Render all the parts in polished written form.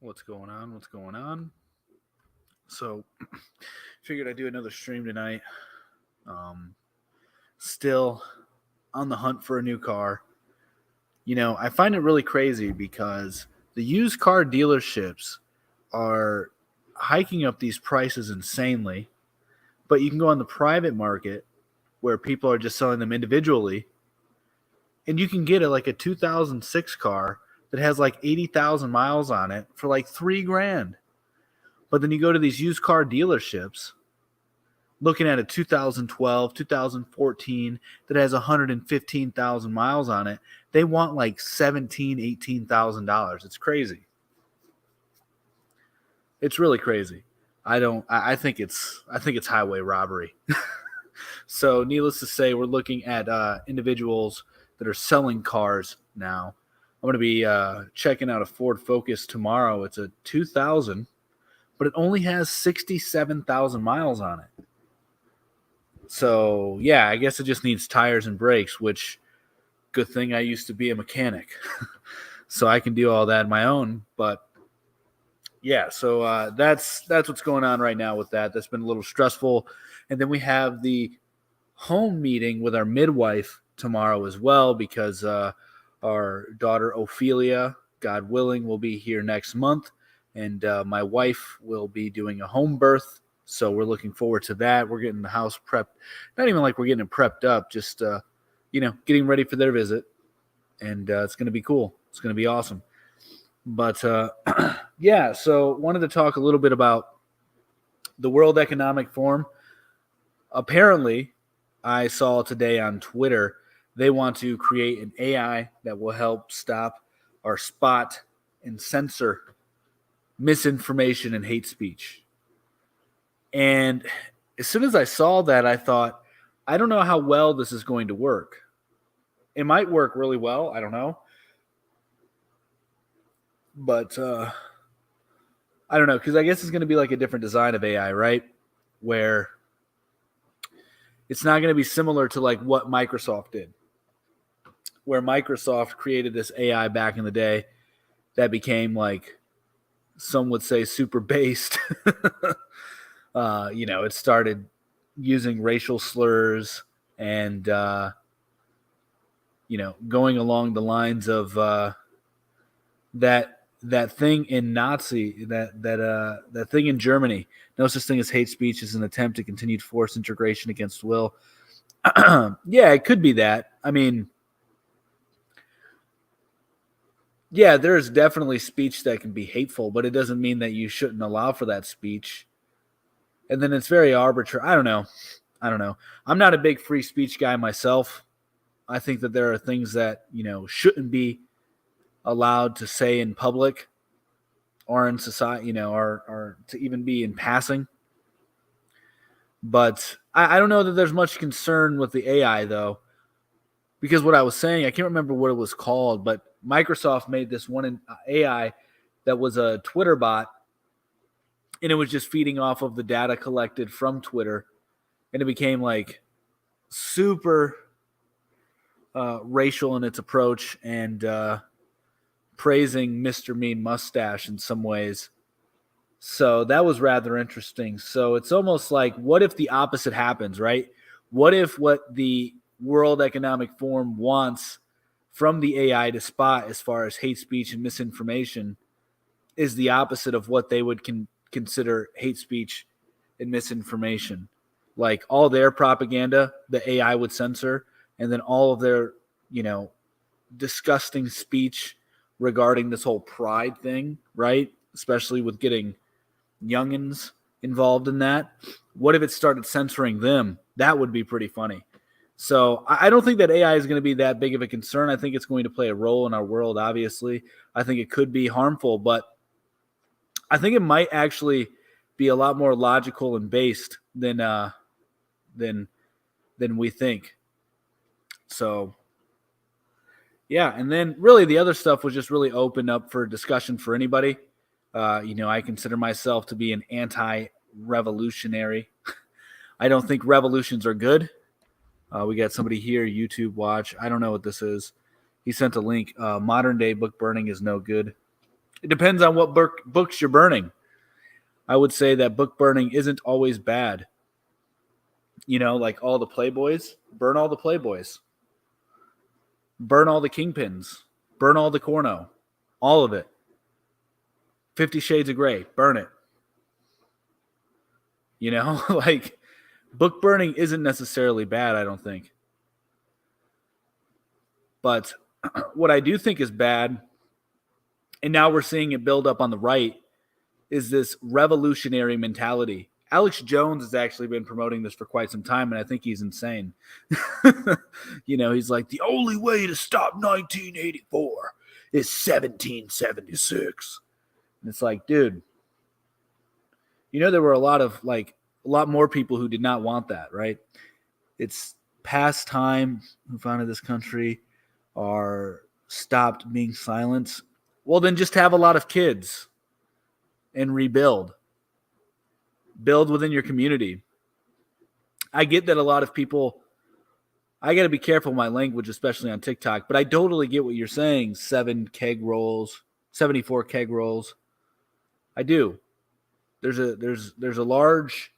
What's going on? What's going on? So, figured I'd do another stream tonight. Um, Still on the hunt for a new car. I find it really crazy because the used car dealerships are hiking up these prices insanely, but you can go on the private market where people are just selling them individually, and you can get a 2006 car that has like 80,000 miles on it for like 3 grand. But then you go to these used car dealerships looking at a 2012, 2014 that has 115,000 miles on it, they want like $18,000. It's crazy. It's really crazy. I think it's highway robbery. So needless to say, we're looking at individuals that are selling cars now. I'm going to be checking out a Ford Focus tomorrow. It's a 2000, but it only has 67,000 miles on it. So, yeah, I guess it just needs tires and brakes, which, good thing I used to be a mechanic. So I can do all that on my own. But, yeah, so that's what's going on right now with that. That's been a little stressful. And then we have the home meeting with our midwife tomorrow as well because our daughter Ophelia, God willing, will be here next month. And my wife will be doing a home birth. So we're looking forward to that. We're getting the house prepped. Not even like we're getting it prepped up, just, getting ready for their visit. And it's going to be cool. It's going to be awesome. But yeah, so wanted to talk a little bit about the World Economic Forum. Apparently, I saw today on Twitter they want to create an AI that will help stop or spot and censor misinformation and hate speech. And as soon as I saw that, I thought, I don't know how well this is going to work. It might work really well. I don't know. But I don't know, because I guess it's going to be like a different design of AI, right? Where it's not going to be similar to like what Microsoft did, where Microsoft created this AI back in the day that became like some would say super based. It started using racial slurs and going along the lines of that thing in Nazi that thing in Germany. No such thing as hate speech is an attempt to continued forced integration against will. Yeah, it could be that. I mean, yeah, there's definitely speech that can be hateful, but it doesn't mean that you shouldn't allow for that speech. And then it's very arbitrary. I don't know. I'm not a big free speech guy myself. I think that there are things that, shouldn't be allowed to say in public or in society, or to even be in passing. But I don't know that there's much concern with the AI, though, because what I was saying, I can't remember what it was called, but Microsoft made this one AI that was a Twitter bot, and it was just feeding off of the data collected from Twitter, and it became like super racial in its approach and praising Mr. Mean Mustache in some ways. So that was rather interesting. So it's almost like, what if the opposite happens, right? What if what the World Economic Forum wants from the AI to spot as far as hate speech and misinformation is the opposite of what they would consider hate speech and misinformation? Like all their propaganda, the AI would censor, and then all of their, disgusting speech regarding this whole pride thing, right? Especially with getting youngins involved in that. What if it started censoring them? That would be pretty funny. So I don't think that AI is going to be that big of a concern. I think it's going to play a role in our world, obviously. I think it could be harmful, but I think it might actually be a lot more logical and based than we think. So yeah, and then really the other stuff was just really open up for discussion for anybody. I consider myself to be an anti-revolutionary. I don't think revolutions are good. We got somebody here, YouTube watch. I don't know what this is. He sent a link. Modern day book burning is no good. It depends on what books you're burning. I would say that book burning isn't always bad. Like all the Playboys, burn all the Playboys. Burn all the Kingpins. Burn all the Corno. All of it. 50 Shades of Grey. Burn it. Like book burning isn't necessarily bad, I don't think. But what I do think is bad, and now we're seeing it build up on the right, is this revolutionary mentality. Alex Jones has actually been promoting this for quite some time, and I think he's insane. He's like, the only way to stop 1984 is 1776. And it's like, dude, there were a lot more people who did not want that, right? It's past time who founded this country are stopped being silent. Well, then just have a lot of kids and rebuild. Build within your community. I get that a lot of people, I got to be careful with my language, especially on TikTok, but I totally get what you're saying. 74 keg rolls. I do. There's a large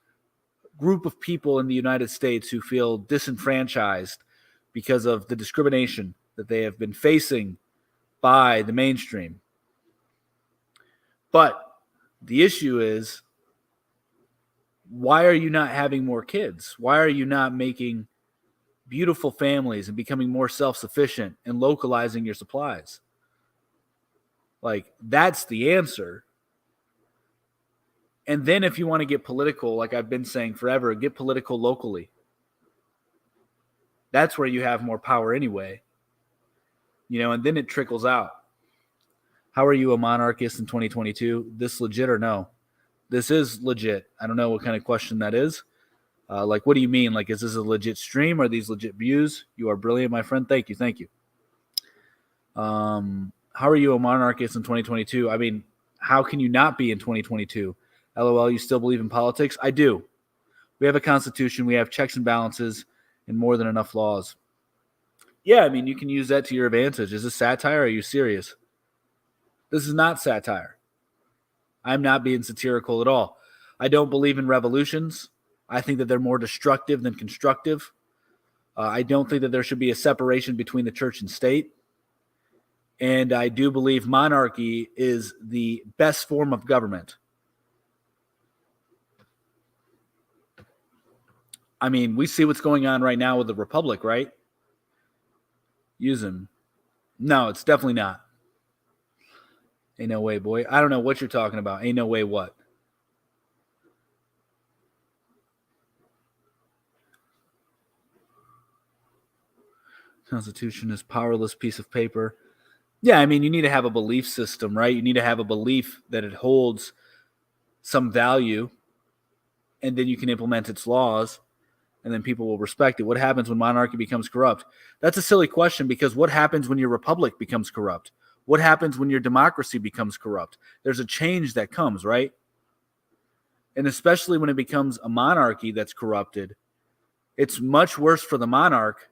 group of people in the United States who feel disenfranchised because of the discrimination that they have been facing by the mainstream. But the issue is, why are you not having more kids? Why are you not making beautiful families and becoming more self-sufficient and localizing your supplies? Like, that's the answer. And then if you want to get political, like I've been saying forever, get political locally. That's where you have more power anyway. And then it trickles out. How are you a monarchist in 2022? This legit or no? This is legit. I don't know what kind of question that is. What do you mean? Like, is this a legit stream? Are these legit views? You are brilliant, my friend. Thank you. How are you a monarchist in 2022? I mean, how can you not be in 2022? LOL, you still believe in politics? I do. We have a constitution. We have checks and balances and more than enough laws. Yeah, I mean, you can use that to your advantage. Is this satire? Are you serious? This is not satire. I'm not being satirical at all. I don't believe in revolutions. I think that they're more destructive than constructive. I don't think that there should be a separation between the church and state. And I do believe monarchy is the best form of government. I mean, we see what's going on right now with the republic, right? Use them. No, it's definitely not. Ain't no way, boy. I don't know what you're talking about. Ain't no way what? Constitution is powerless piece of paper. Yeah, I mean, you need to have a belief system, right? You need to have a belief that it holds some value, and then you can implement its laws, and then people will respect it. What happens when monarchy becomes corrupt? That's a silly question, because what happens when your republic becomes corrupt? What happens when your democracy becomes corrupt? There's a change that comes, right? And especially when it becomes a monarchy that's corrupted, it's much worse for the monarch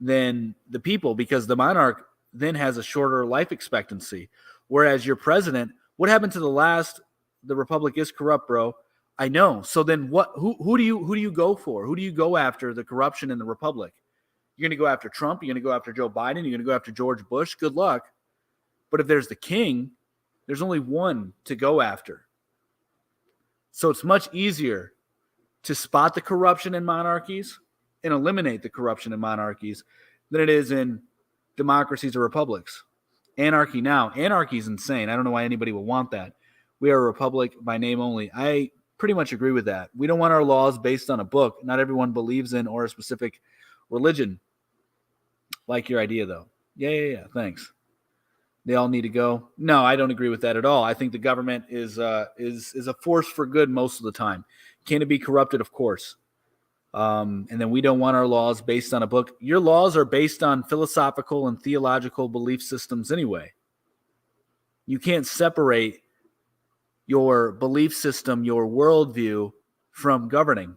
than the people, because the monarch then has a shorter life expectancy. Whereas your president, what happened to the republic is corrupt, bro. I know. So then what, who do you go for? Who do you go after the corruption in the republic? You're going to go after Trump? You're going to go after Joe Biden? You're going to go after George Bush? Good luck. But if there's the king, there's only one to go after. So it's much easier to spot the corruption in monarchies and eliminate the corruption in monarchies than it is in democracies or republics. Anarchy now. Anarchy is insane. I don't know why anybody would want that. We are a republic by name only. I pretty much agree with that. We don't want our laws based on a book. Not everyone believes in or a specific religion. Like your idea, though. Yeah. Thanks. They all need to go. No, I don't agree with that at all. I think the government is a force for good most of the time. Can it be corrupted? Of course. And then we don't want our laws based on a book. Your laws are based on philosophical and theological belief systems anyway. You can't separate your belief system, your worldview, from governing.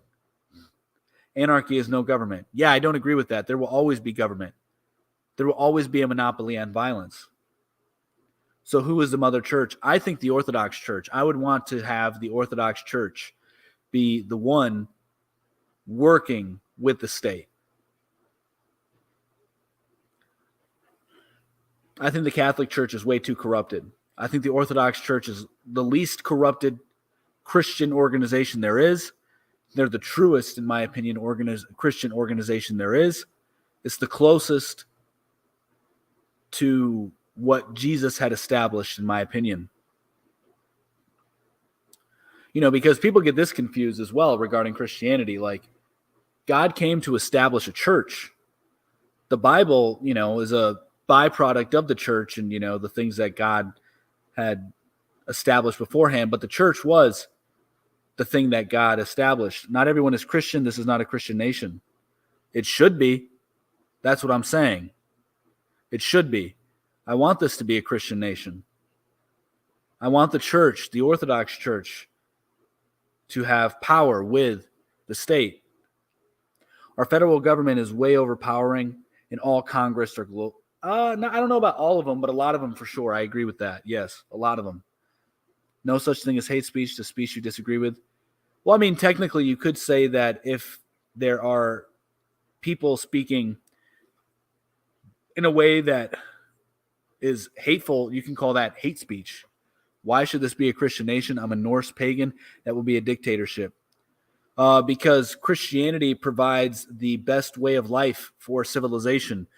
Anarchy is no government. Yeah, I don't agree with that. There will always be government. There will always be a monopoly on violence. So who is the mother church? I think the Orthodox Church. I would want to have the Orthodox Church be the one working with the state. I think the Catholic Church is way too corrupted. I think the Orthodox Church is the least corrupted Christian organization there is. They're the truest, in my opinion, Christian organization there is. It's the closest to what Jesus had established, in my opinion. Because people get this confused as well regarding Christianity. Like, God came to establish a church. The Bible, is a byproduct of the church and, the things that God had established beforehand. But the church was the thing that God established. Not everyone is Christian. This is not a Christian nation. It should be. That's what I'm saying. It should be. I want this to be a Christian nation. I want the church, the Orthodox Church, to have power with the state. Our federal government is way overpowering, and all Congress are global. I don't know about all of them, but a lot of them for sure. I agree with that. Yes, a lot of them. No such thing as hate speech to speech you disagree with. Well, I mean, technically, you could say that if there are people speaking in a way that is hateful, you can call that hate speech. Why should this be a Christian nation? I'm a Norse pagan. That would be a dictatorship. Because Christianity provides the best way of life for civilization.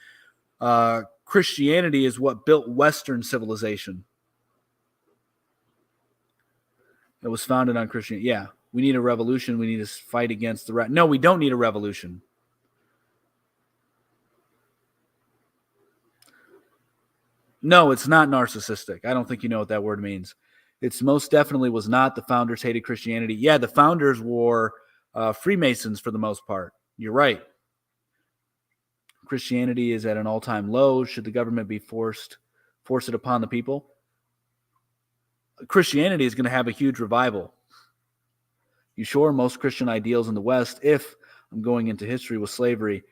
Christianity is what built Western civilization. It was founded on Christianity. Yeah, we need a revolution. We need to fight against the No, we don't need a revolution. No, it's not narcissistic. I don't think you know what that word means. It's most definitely was not. The founders hated Christianity. Yeah, the founders were Freemasons for the most part. You're right. Christianity is at an all-time low. Should the government be force it upon the people? Christianity is going to have a huge revival. You sure? Most Christian ideals in the West, if I'm going into history with slavery,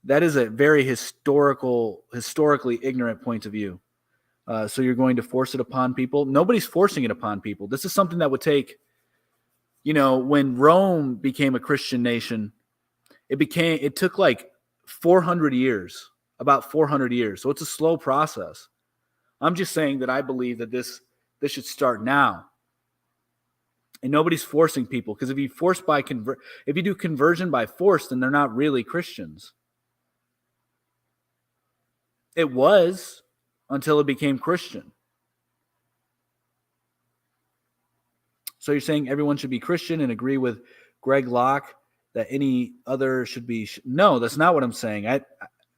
that is a very historically ignorant point of view. So you're going to force it upon people? Nobody's forcing it upon people. This is something that would take, when Rome became a Christian nation, it took like 400 years, about 400 years. So it's a slow process. I'm just saying that I believe that this should start now. And nobody's forcing people, because if you do conversion by force, then they're not really Christians. It was until it became Christian. So you're saying everyone should be Christian and agree with Greg Locke that any other should be? No, that's not what I'm saying.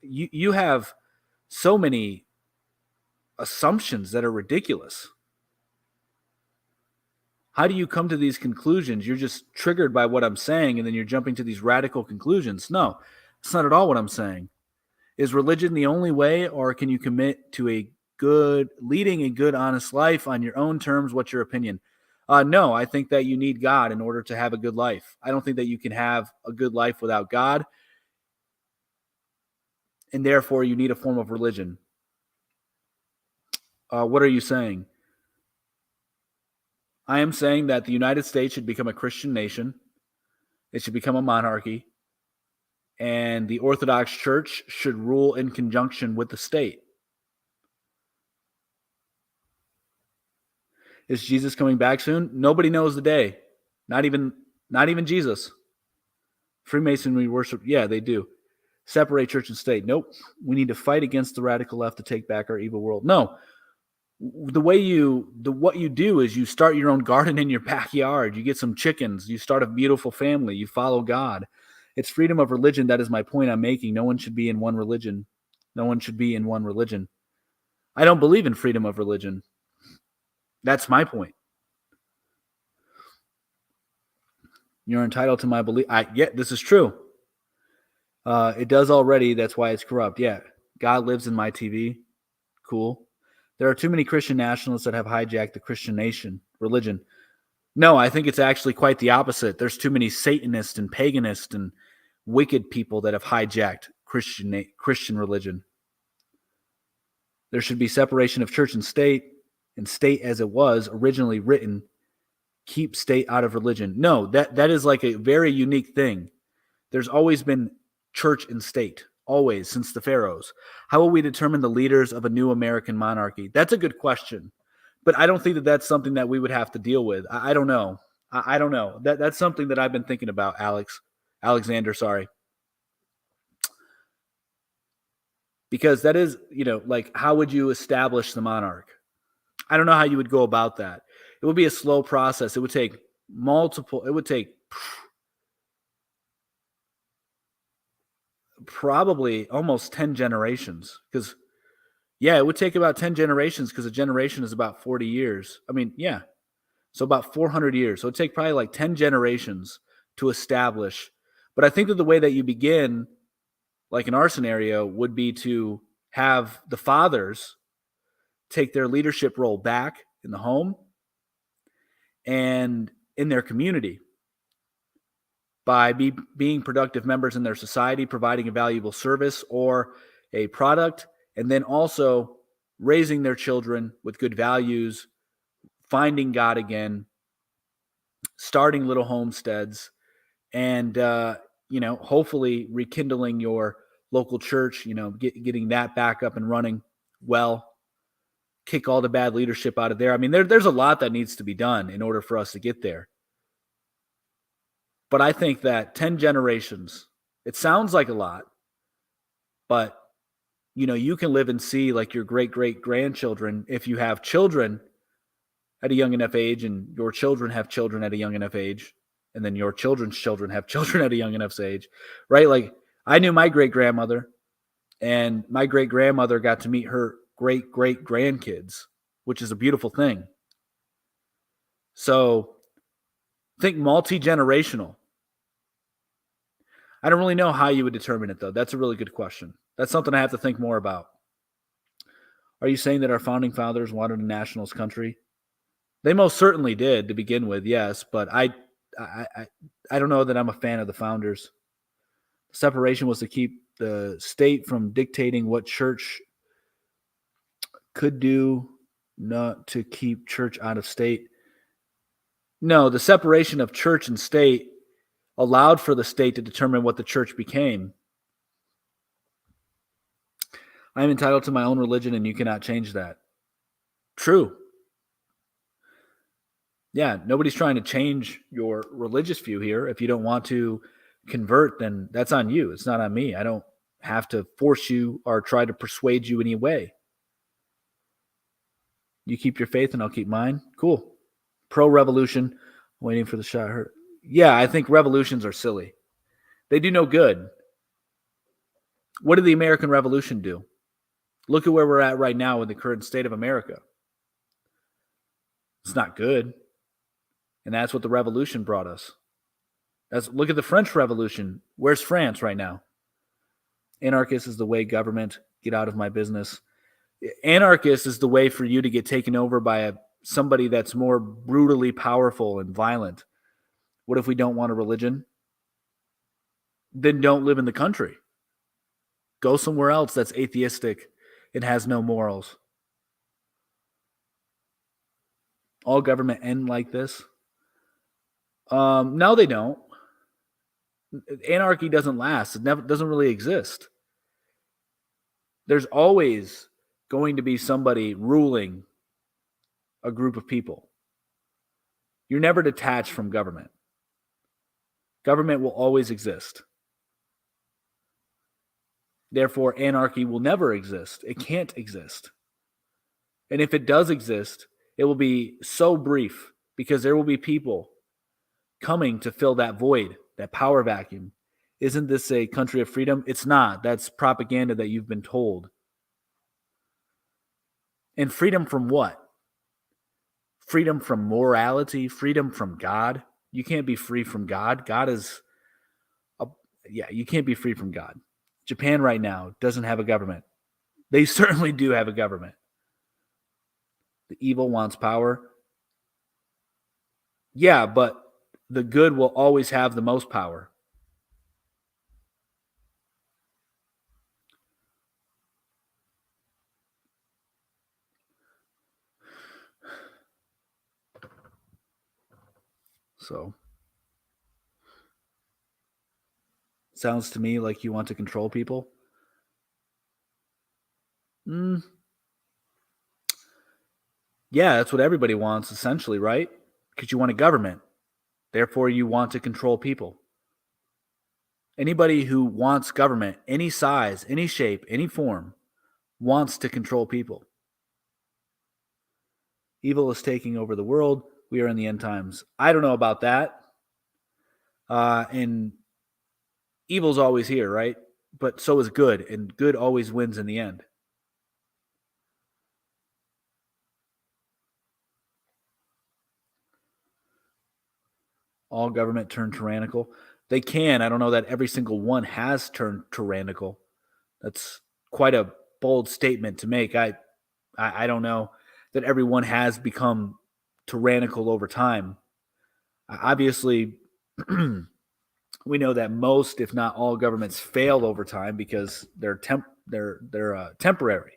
You have so many assumptions that are ridiculous. How do you come to these conclusions? You're just triggered by what I'm saying, and then you're jumping to these radical conclusions. No, that's not at all what I'm saying. Is religion the only way, or can you commit to leading a good, honest life on your own terms? What's your opinion? No, I think that you need God in order to have a good life. I don't think that you can have a good life without God, and therefore you need a form of religion. What are you saying? I am saying that the United States should become a Christian nation. It should become a monarchy. And the Orthodox Church should rule in conjunction with the state. Is Jesus coming back soon? Nobody knows the day. Not even Jesus. Freemasonry worship, yeah, they do. Separate church and state. Nope. We need to fight against the radical left to take back our evil world. No. What you do is you start your own garden in your backyard. You get some chickens. You start a beautiful family. You follow God. It's freedom of religion. That is my point I'm making. No one should be in one religion. No one should be in one religion. I don't believe in freedom of religion. That's my point. You're entitled to my belief. Yeah, this is true. It does already. That's why it's corrupt. Yeah. God lives in my TV. Cool. There are too many Christian nationalists that have hijacked the Christian nation, religion. No, I think it's actually quite the opposite. There's too many Satanists and paganists and wicked people that have hijacked Christian religion. There should be separation of church and state. and state as it was originally written, keep state out of religion. No, that is like a very unique thing. There's always been church and state, always, since the pharaohs. How will we determine the leaders of a new American monarchy? That's a good question, but I don't think that that's something that we would have to deal with. I don't know. I don't know. That's something that I've been thinking about, Alexander, sorry. Because that is, like, how would you establish the monarch? I don't know how you would go about that. It would be a slow process. It would take probably almost 10 generations, because it would take about 10 generations, because a generation is about 40 years. I mean, yeah. So about 400 years. So it'd take probably like 10 generations to establish. But I think that the way that you begin, like in our scenario, would be to have the fathers take their leadership role back in the home and in their community by being productive members in their society, providing a valuable service or a product, and then also raising their children with good values, finding God again, starting little homesteads, and hopefully rekindling your local church, getting that back up and running well, kick all the bad leadership out of there. I mean, there's a lot that needs to be done in order for us to get there. But I think that 10 generations, it sounds like a lot, but you can live and see like your great-great-grandchildren, if you have children at a young enough age, and your children have children at a young enough age, and then your children's children have children at a young enough age, right? Like, I knew my great-grandmother, and my great-grandmother got to meet her great-great-grandkids, which is a beautiful thing. So think multi-generational. I don't really know how you would determine it, though. That's a really good question. That's something I have to think more about. Are you saying that our founding fathers wanted a nationalist country? They most certainly did to begin with, yes, but I don't know that I'm a fan of the founders. Separation was to keep the state from dictating what church could do, not to keep church out of state. No, the separation of church and state allowed for the state to determine what the church became. I am entitled to my own religion, and you cannot change that. True. Yeah, nobody's trying to change your religious view here. If you don't want to convert, then that's on you. It's not on me. I don't have to force you or try to persuade you any way. You keep your faith and I'll keep mine. Cool. Pro-revolution, waiting for the shot. Yeah, I think revolutions are silly. They do no good. What did the American Revolution do? Look at where we're at right now in the current state of America. It's not good. And that's what the revolution brought us. Look at the French Revolution. Where's France right now? Anarchist is the way government, get out of my business. Anarchist is the way for you to get taken over by somebody that's more brutally powerful and violent. What if we don't want a religion? Then don't live in the country. Go somewhere else that's atheistic and has no morals. All government end like this? No, they don't. Anarchy doesn't last. It doesn't really exist. There's always going to be somebody ruling a group of people. You're never detached from government. Government will always exist. Therefore, anarchy will never exist. It can't exist. And if it does exist, it will be so brief, because there will be people coming to fill that void, that power vacuum. Isn't this a country of freedom? It's not. That's propaganda that you've been told. And freedom from what? Freedom from morality, freedom from God. You can't be free from God. God is, you can't be free from God. Japan right now doesn't have a government. They certainly do have a government. The evil wants power. Yeah, but the good will always have the most power. So sounds to me like you want to control people. Mm, yeah, that's what everybody wants, essentially, right? Because you want a government. Therefore, you want to control people. Anybody who wants government, any size, any shape, any form, wants to control people. Evil is taking over the world. We are in the end times. I don't know about that. And evil's always here, right? But so is good, and good always wins in the end. All government turned tyrannical. They can. I don't know that every single one has turned tyrannical. That's quite a bold statement to make. I don't know that everyone has become tyrannical over time. Obviously, we know that most, if not all, governments fail over time because they're temporary.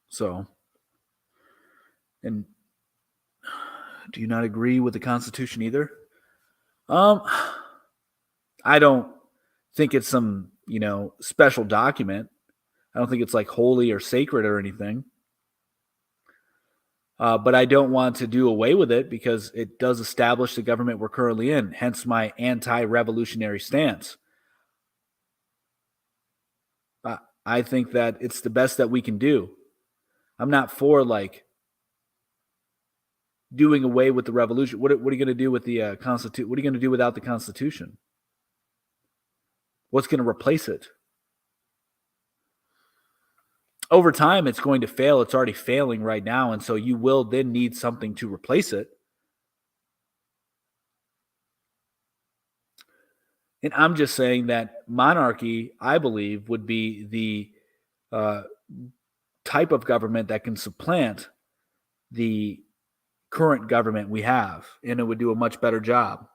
So, and do you not agree with the Constitution either? Um, I don't think it's some special document. I don't think it's like holy or sacred or anything. But I don't want to do away with it because it does establish the government we're currently in, hence my anti revolutionary stance. I think that it's the best that we can do. I'm not for like doing away with the revolution. What are you going to do with the Constitution? What are you going to do without the Constitution? What's going to replace it? Over time, it's going to fail. It's already failing right now. And so you will then need something to replace it. And I'm just saying that monarchy, I believe, would be the type of government that can supplant the current government we have, and it would do a much better job.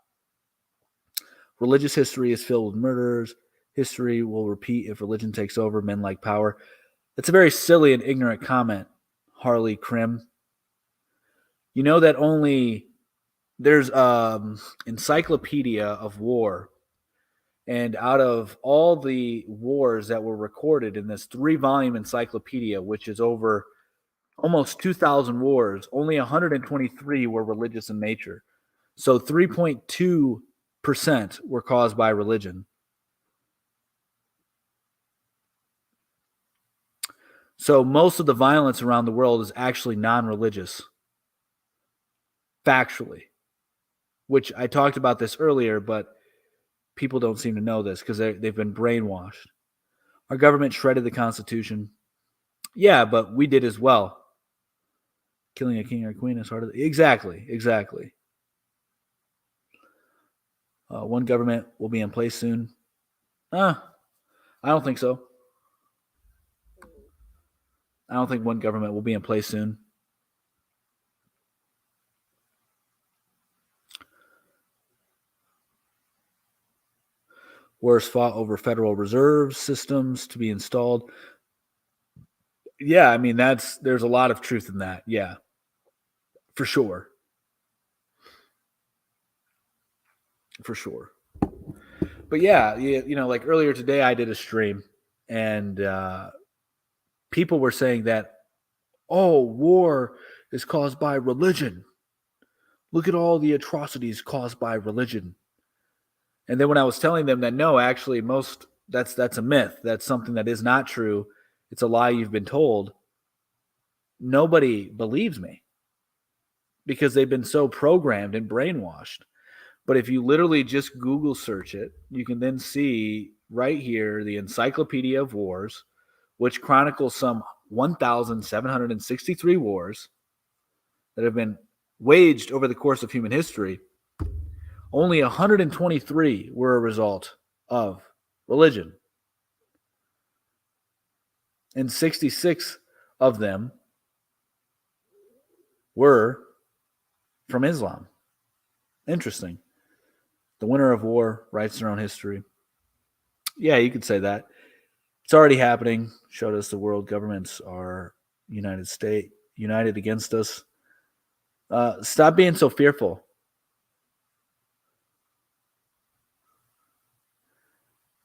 Religious history is filled with murders. History will repeat if religion takes over. Men like power. It's a very silly and ignorant comment, Harley Krim. You know that only there's encyclopedia of war, and out of all the wars that were recorded in this 3-volume encyclopedia, which is over almost 2,000 wars, only 123 were religious in nature. So 3.2% were caused by religion. So most of the violence around the world is actually non-religious, factually, which I talked about this earlier, but people don't seem to know this because they've been brainwashed. Our government shredded the Constitution. Yeah, but we did as well. Killing a king or queen is harder. Exactly. One government will be in place soon. I don't think so. I don't think one government will be in place soon. Wars fought over Federal Reserve systems to be installed. Yeah, I mean there's a lot of truth in that. Yeah, for sure. But yeah, like earlier today, I did a stream, and people were saying that, oh, war is caused by religion. Look at all the atrocities caused by religion. And then when I was telling them that no, actually, that's a myth. That's something that is not true. It's a lie you've been told. Nobody believes me because they've been so programmed and brainwashed. But if you literally just Google search it, you can then see right here the Encyclopedia of Wars, which chronicles some 1,763 wars that have been waged over the course of human history. Only 123 were a result of religion. And 66 of them were from Islam. Interesting. The winner of war writes their own history. Yeah, you could say that. It's already happening. Showed us the world governments are united against us. Stop being so fearful.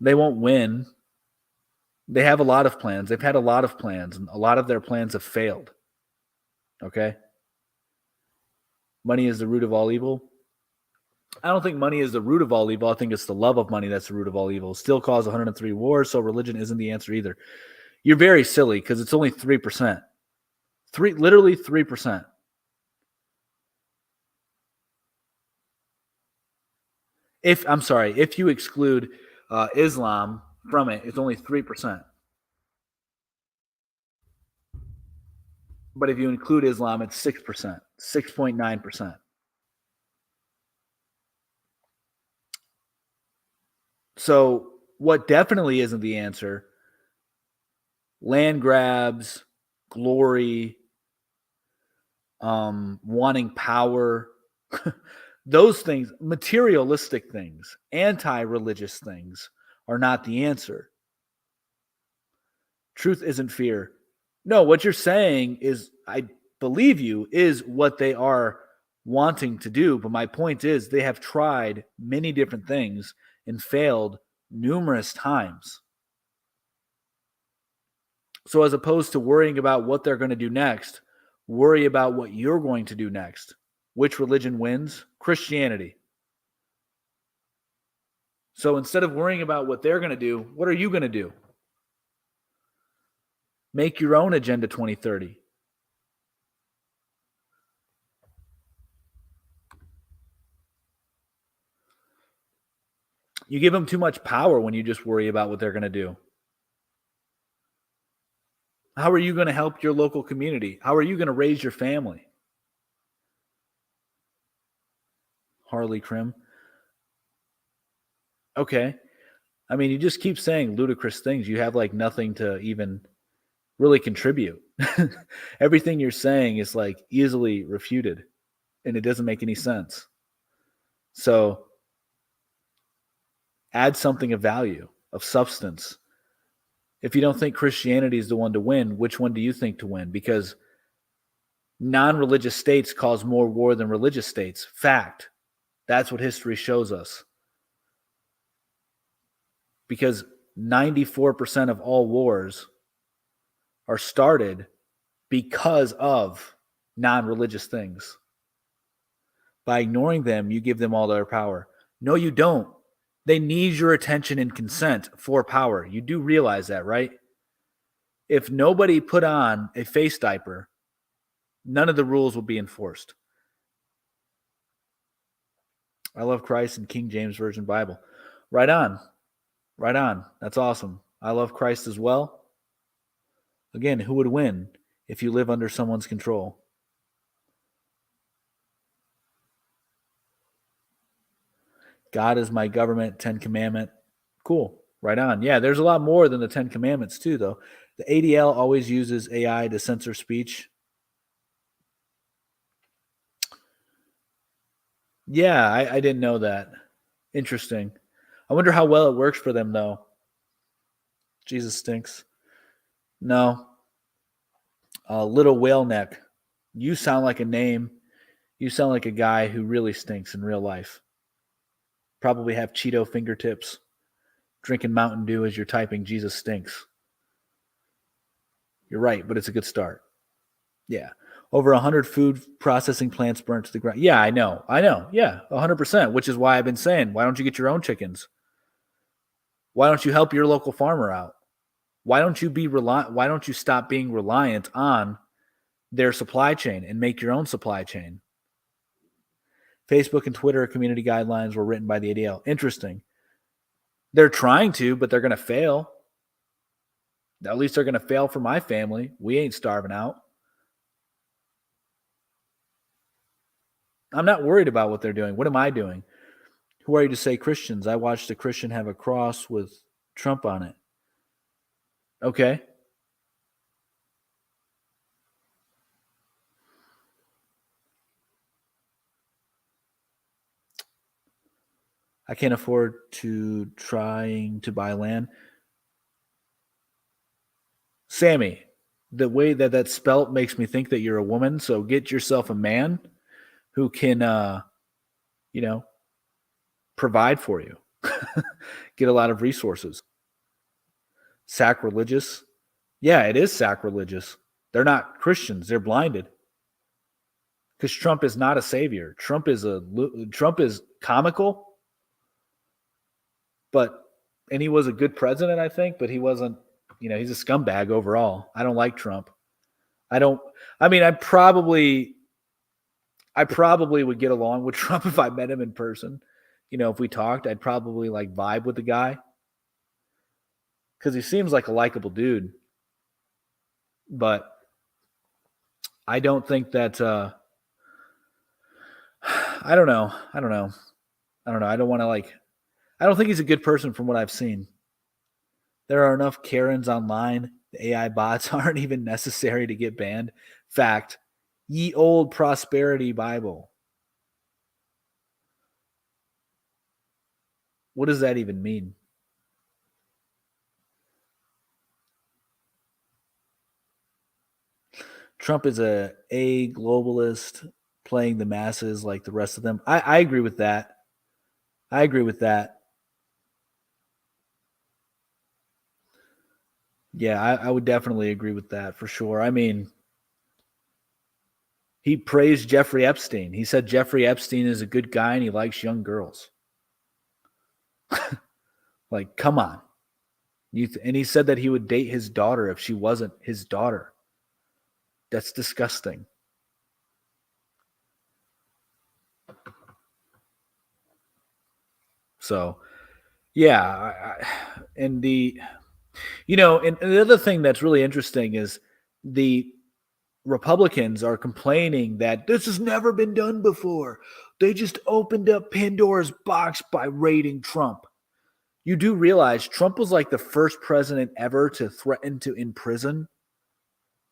They won't win. They have a lot of plans. They've had a lot of plans, and a lot of their plans have failed. Okay? Money is the root of all evil. I don't think money is the root of all evil. I think it's the love of money that's the root of all evil. Still caused 103 wars, so religion isn't the answer either. You're very silly because it's only 3%. Literally 3%. If you exclude Islam from it, it's only 3%. But if you include Islam, it's 6%, 6.9%. So what definitely isn't the answer? Land grabs, glory, wanting power, those things, materialistic things, anti-religious things are not the answer. Truth isn't fear. No, what you're saying is, I believe you, is what they are wanting to do. But my point is, they have tried many different things and failed numerous times. So as opposed to worrying about what they're going to do next, worry about what you're going to do next. Which religion wins? Christianity. So instead of worrying about what they're going to do, what are you going to do? Make your own Agenda 2030. You give them too much power when you just worry about what they're going to do. How are you going to help your local community? How are you going to raise your family? Harley Krim. Okay. I mean, you just keep saying ludicrous things. You have like nothing to even really contribute. Everything you're saying is like easily refuted and it doesn't make any sense. So add something of value, of substance. If you don't think Christianity is the one to win, which one do you think to win? Because non-religious states cause more war than religious states. Fact. That's what history shows us. Because 94% of all wars are started because of non-religious things. By ignoring them, you give them all their power. No, you don't. They need your attention and consent for power. You do realize that, right? If nobody put on a face diaper, none of the rules will be enforced. I love Christ and King James Version Bible. Right on. Right on. That's awesome. I love Christ as well. Again, who would win if you live under someone's control? God is my government, 10 Commandment. Cool. Right on. Yeah, there's a lot more than the 10 Commandments, too, though. The ADL always uses AI to censor speech. Yeah, I didn't know that. Interesting. I wonder how well it works for them, though. Jesus stinks. No. Little Whale Neck. You sound like a name. You sound like a guy who really stinks in real life. Probably have Cheeto fingertips. Drinking Mountain Dew as you're typing Jesus stinks. You're right, but it's a good start. Yeah. Over 100 food processing plants burnt to the ground. Yeah, I know. Yeah, 100%, which is why I've been saying, why don't you get your own chickens? Why don't you help your local farmer out? Why don't you stop being reliant on their supply chain and make your own supply chain? Facebook and Twitter community guidelines were written by the ADL. Interesting. They're trying to, but they're going to fail. At least they're going to fail for my family. We ain't starving out. I'm not worried about what they're doing. What am I doing? Who are you to say Christians? I watched a Christian have a cross with Trump on it. Okay. I can't afford to trying to buy land. Sammy, the way that that's spelt makes me think that you're a woman. So get yourself a man who can, you know, provide for you, get a lot of resources. Sacrilegious. Yeah, it is sacrilegious. They're not Christians. They're blinded because Trump is not a savior. Trump is comical, and he was a good president, I think, but he wasn't. He's a scumbag overall. I don't like Trump. I probably would get along with Trump if I met him in person. If we talked, I'd probably vibe with the guy because he seems like a likable dude. But I don't think that. I don't know. I don't want to I don't think he's a good person from what I've seen. There are enough Karens online. The AI bots aren't even necessary to get banned. Fact, ye old prosperity Bible. What does that even mean? Trump is a globalist playing the masses like the rest of them. I agree with that. Yeah, I would definitely agree with that for sure. I mean, he praised Jeffrey Epstein. He said Jeffrey Epstein is a good guy and he likes young girls. Come on. And he said that he would date his daughter if she wasn't his daughter. That's disgusting. So, yeah. And the other thing that's really interesting is the Republicans are complaining that this has never been done before. They just opened up Pandora's box by raiding Trump. You do realize Trump was the first president ever to threaten to imprison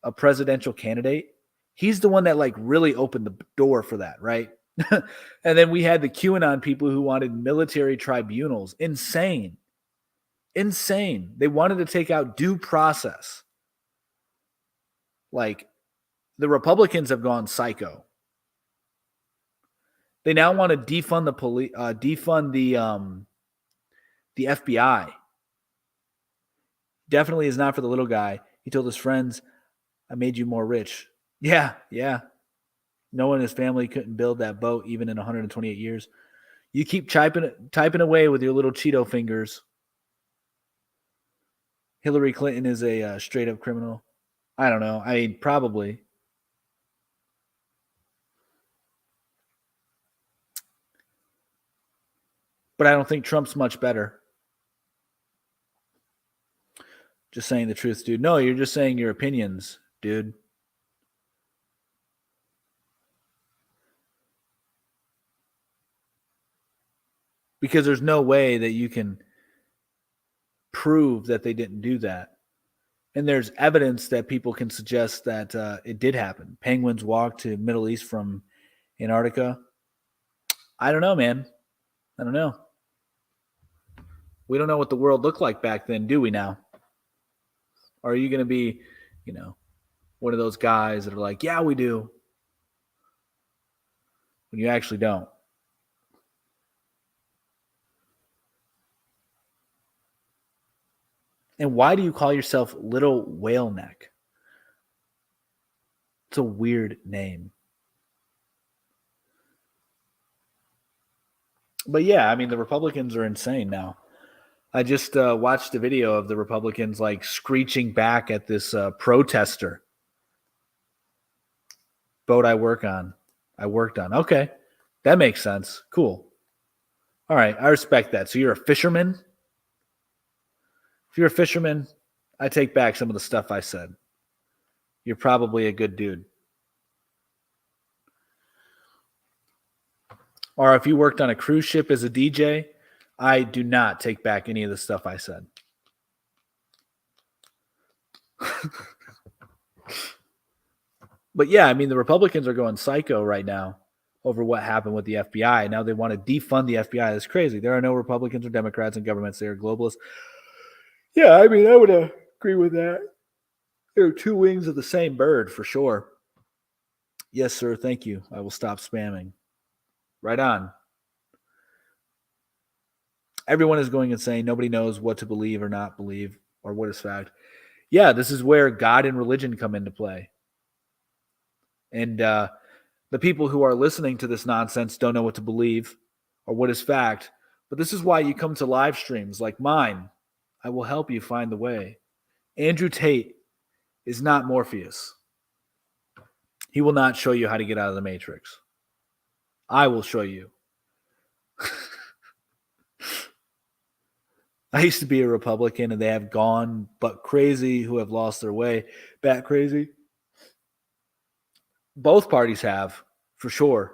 a presidential candidate. He's the one that really opened the door for that, right? And then we had the QAnon people who wanted military tribunals. Insane. They wanted to take out due process. The Republicans have gone psycho. They now want to defund the police, defund the FBI. Definitely is not for the little guy. He told his friends, "I made you more rich." Yeah. No one in his family couldn't build that boat even in 128 years. You keep typing away with your little Cheeto fingers. Hillary Clinton is a straight up criminal. I don't know. I mean, probably. But I don't think Trump's much better. Just saying the truth, dude. No, you're just saying your opinions, dude. Because there's no way that you can prove that they didn't do that. And there's evidence that people can suggest that it did happen. Penguins walked to Middle East from Antarctica. I don't know, man. I don't know. We don't know what the world looked like back then, do we now? Or are you going to be, one of those guys that are like, yeah, we do, when you actually don't? And why do you call yourself Little Whale Neck? It's a weird name. But yeah, I mean, the Republicans are insane now. I just watched a video of the Republicans screeching back at this protester. Boat I worked on. Okay, that makes sense. Cool. All right, I respect that. So you're a fisherman? If you're a fisherman, I take back some of the stuff I said. You're probably a good dude. Or if you worked on a cruise ship as a DJ, I do not take back any of the stuff I said. But yeah, I mean, the Republicans are going psycho right now over what happened with the FBI. Now they want to defund the FBI. That's crazy. There are no Republicans or Democrats in governments. They are globalists. Yeah, I mean, I would agree with that. They're two wings of the same bird for sure. Yes, sir. Thank you. I will stop spamming. Right on. Everyone is going insane. Nobody knows what to believe or not believe or what is fact. Yeah, this is where God and religion come into play. And the people who are listening to this nonsense don't know what to believe or what is fact. But this is why you come to live streams like mine. I will help you find the way. Andrew Tate is not Morpheus. He will not show you how to get out of the matrix. I will show you. I used to be a Republican, and they have gone but crazy who have lost their way. Bat crazy. Both parties have, for sure.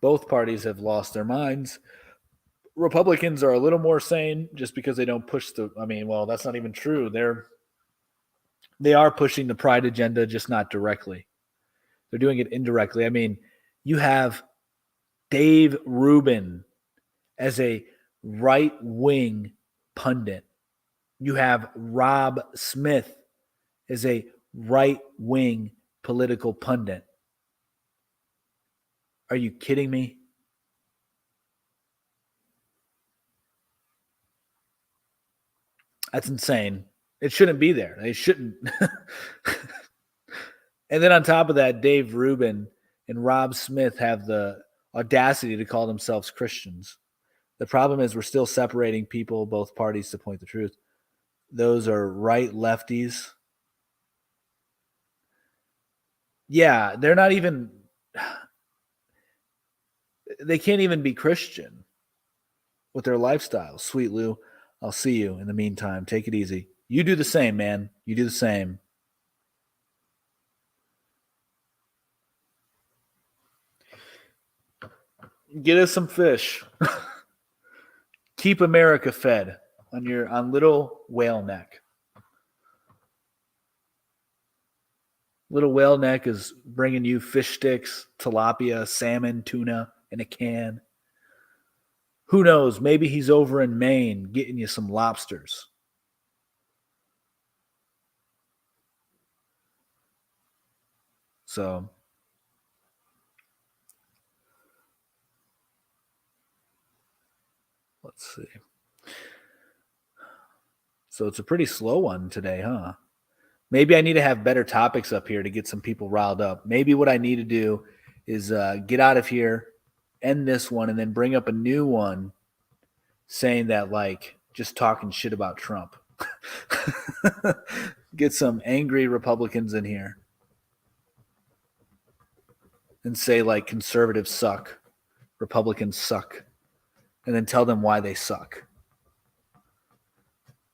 Both parties have lost their minds. Republicans are a little more sane just because they don't push the. I mean, well, that's not even true. They are pushing the pride agenda, just not directly. They're doing it indirectly. I mean, you have Dave Rubin as a right-wing pundit. You have Rob Smith as a right-wing political pundit. Are you kidding me? That's insane. It shouldn't be there. They shouldn't. And then on top of that, Dave Rubin and Rob Smith have the audacity to call themselves Christians. The problem is we're still separating people, both parties, to point the truth. Those are right lefties. Yeah, they're not even. They can't even be Christian with their lifestyle. Sweet Lou, I'll see you in the meantime. Take it easy. You do the same, man. You do the same. Get us some fish. Keep America fed on Little Whale Neck. Little Whale Neck is bringing you fish sticks, tilapia, salmon, tuna in a can. Who knows? Maybe he's over in Maine getting you some lobsters. So let's see. So it's a pretty slow one today, huh? Maybe I need to have better topics up here to get some people riled up. Maybe what I need to do is get out of here, end this one, and then bring up a new one saying that, like, just talking shit about Trump. Get some angry Republicans in here and say, like, conservatives suck, Republicans suck, and then tell them why they suck.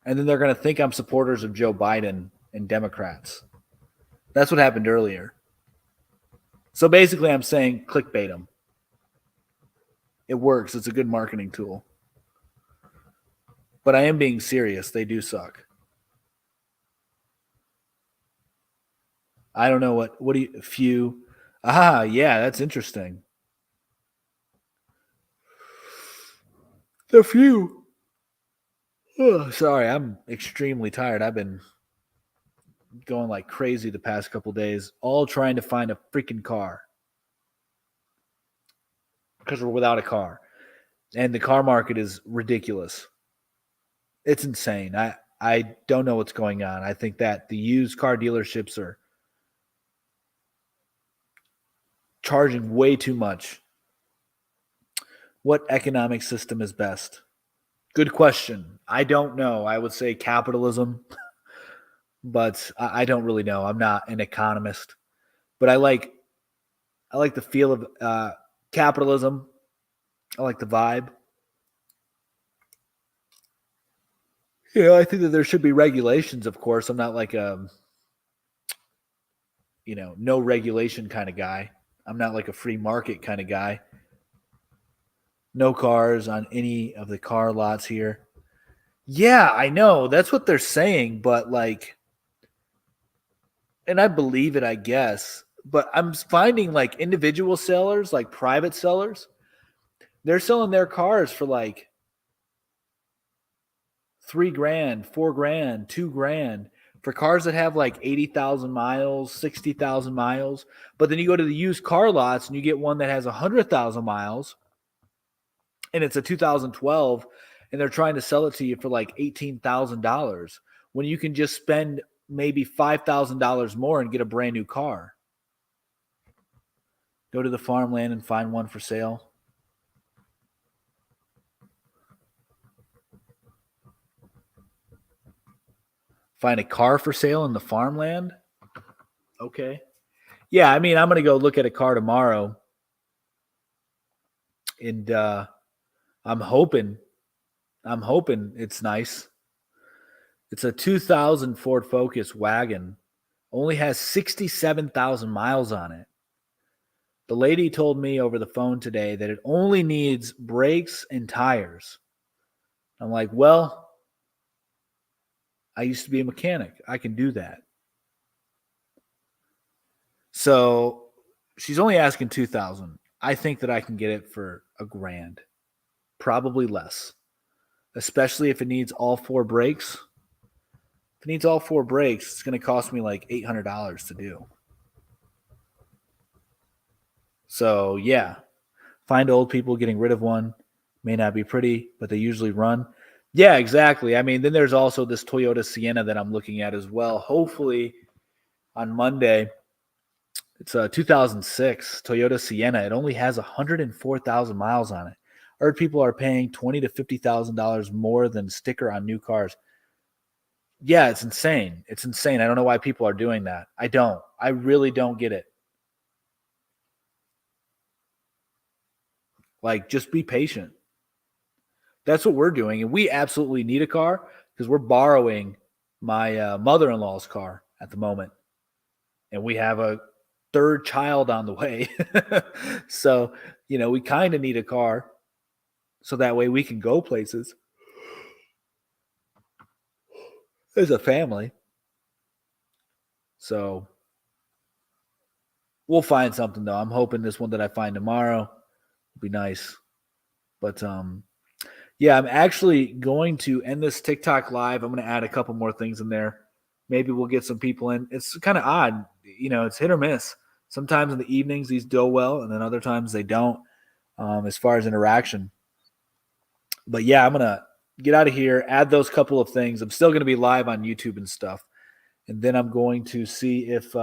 And then they're going to think I'm supporters of Joe Biden and Democrats. That's what happened earlier. So basically, I'm saying clickbait them. It works. It's a good marketing tool. But I am being serious. They do suck. I don't know what do you, few. Ah, yeah, that's interesting. The few. Oh, sorry, I'm extremely tired. I've been going like crazy the past couple days, all trying to find a freaking car because we're without a car, and the car market is ridiculous. It's insane. I don't know what's going on. I think that the used car dealerships are charging way too much. What economic system is best? Good question. I don't know. I would say capitalism, but I don't really know. I'm not an economist, but I like the feel of capitalism. I like the vibe. I think that there should be regulations. Of course, I'm not like a no regulation kind of guy. I'm not like a free market kind of guy. No cars on any of the car lots here. Yeah, I know. That's what they're saying, but like, and I believe it, I guess. But I'm finding like individual sellers, like private sellers, They're selling their cars for like $3,000, $4,000, $2,000 for cars that have like 80,000 miles, 60,000 miles. But then you go to the used car lots and you get one that has 100,000 miles and it's a 2012 and they're trying to sell it to you for like $18,000 when you can just spend maybe $5,000 more and get a brand new car. Go to the farmland and find one for sale. Find a car for sale in the farmland? Okay. Yeah, I mean, I'm going to go look at a car tomorrow. And I'm hoping it's nice. It's a 2000 Ford Focus wagon. Only has 67,000 miles on it. The lady told me over the phone today that it only needs brakes and tires. I'm like, well, I used to be a mechanic. I can do that. So she's only asking 2,000. I think that I can get it for $1,000, probably less, especially if it needs all four brakes. If it needs all four brakes, it's going to cost me like $800 to do. So yeah, find old people getting rid of one. May not be pretty, but they usually run. Yeah, exactly. I mean, then there's also this Toyota Sienna that I'm looking at as well. Hopefully on Monday, it's a 2006 Toyota Sienna. It only has 104,000 miles on it. I heard people are paying $20,000 to $50,000 more than sticker on new cars. Yeah, it's insane. It's insane. I don't know why people are doing that. I don't. I really don't get it. Like, just be patient. That's what we're doing. And we absolutely need a car because we're borrowing my mother-in-law's car at the moment. And we have a third child on the way. So, we kind of need a car so that way we can go places as a family. So we'll find something though. I'm hoping this one that I find tomorrow will be nice. But yeah, I'm actually going to end this TikTok live. I'm going to add a couple more things in there. Maybe we'll get some people in. It's kind of odd. It's hit or miss. Sometimes in the evenings these go well, and then other times they don't as far as interaction. But yeah, I'm going to get out of here, add those couple of things. I'm still going to be live on YouTube and stuff. And then I'm going to see if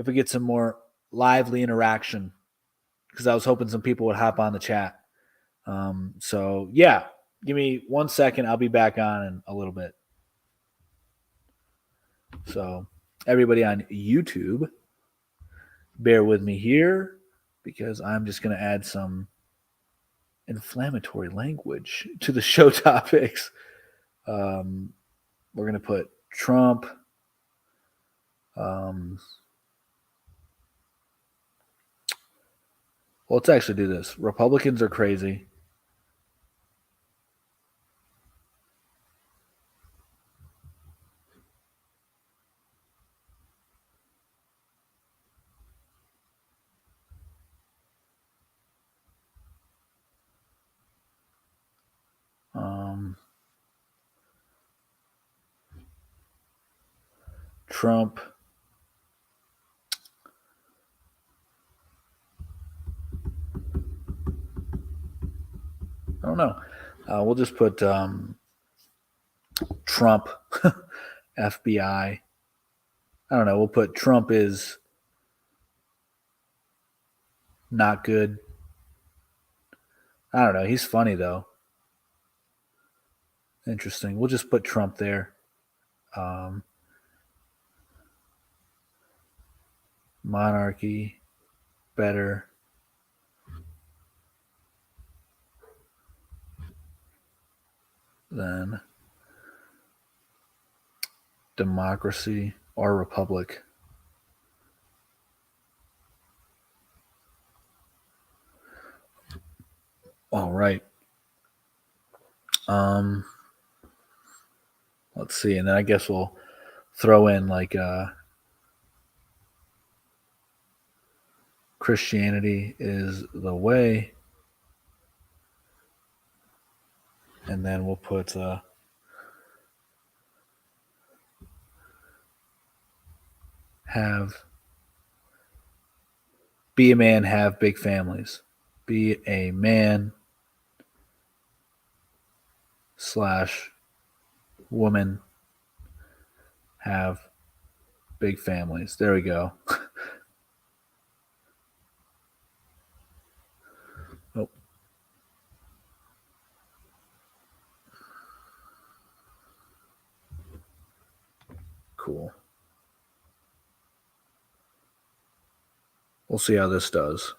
we get some more lively interaction because I was hoping some people would hop on the chat. So yeah, give me 1 second. I'll be back on in a little bit. So everybody on YouTube, bear with me here because I'm just going to add some inflammatory language to the show topics. We're going to put Trump. Let's actually do this. Republicans are crazy. Trump. I don't know. We'll just put Trump, FBI. I don't know. We'll put Trump is not good. I don't know. He's funny, though. Interesting. We'll just put Trump there. Monarchy, better than democracy or republic. All right. Let's see, and then I guess we'll throw in like Christianity is the way. and then we'll put be a man, have big families. Be a man / woman, have big families. There we go. Oh. Cool. We'll see how this does.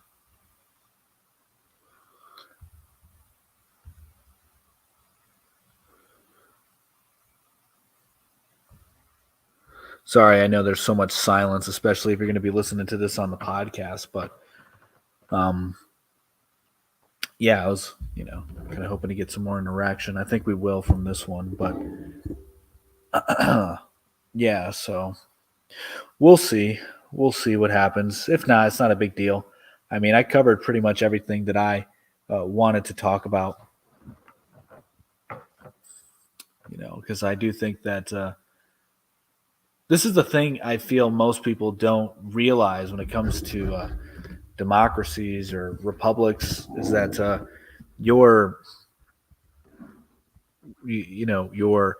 Sorry, I know there's so much silence, especially if you're going to be listening to this on the podcast, but yeah, I was, kind of hoping to get some more interaction. I think we will from this one, but yeah, so we'll see. We'll see what happens. If not, it's not a big deal. I mean, I covered pretty much everything that I wanted to talk about, because I do think that this is the thing I feel most people don't realize when it comes to democracies or republics is that your your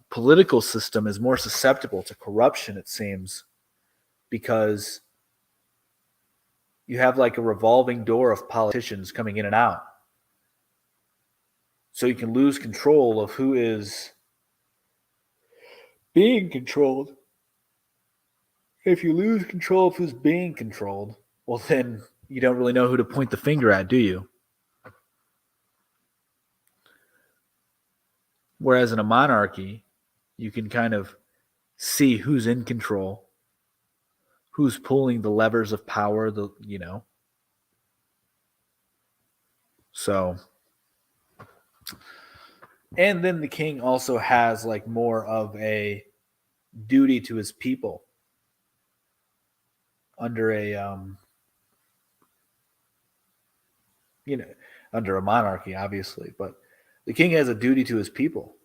political system is more susceptible to corruption, it seems, because you have like a revolving door of politicians coming in and out. So you can lose control of who is being controlled. If you lose control of who's being controlled, well, then you don't really know who to point the finger at, do you? Whereas in a monarchy, you can kind of see who's in control, who's pulling the levers of power, So, and then the king also has like more of a duty to his people under under a monarchy, obviously, but the king has a duty to his people.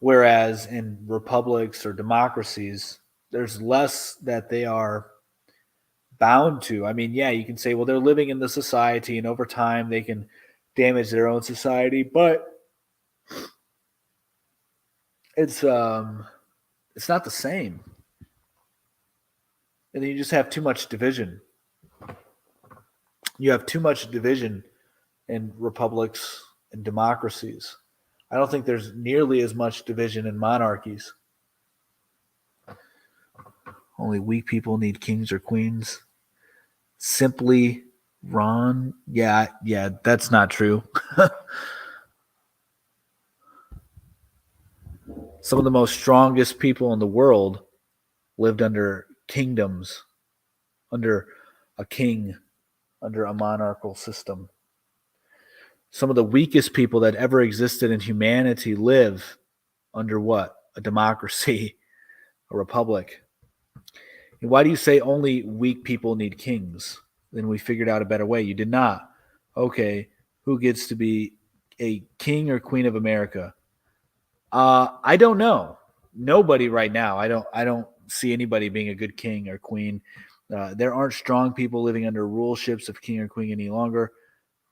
Whereas in republics or democracies, there's less that they are bound to. I mean, yeah, you can say, well, they're living in the society, and over time they can damage their own society, but it's not the same. And then you just have too much division. You have too much division in republics and democracies. I don't think there's nearly as much division in monarchies. Only weak people need kings or queens. Simply Ron. Yeah, that's not true. Some of the most strongest people in the world lived under kingdoms, under a king, under a monarchical system. Some of the weakest people that ever existed in humanity live under what? A democracy, a republic. And why do you say only weak people need kings? Then we figured out a better way. You did not. Okay, who gets to be a king or queen of America? I don't know. Nobody right now. I don't see anybody being a good king or queen. There aren't strong people living under ruleships of king or queen any longer.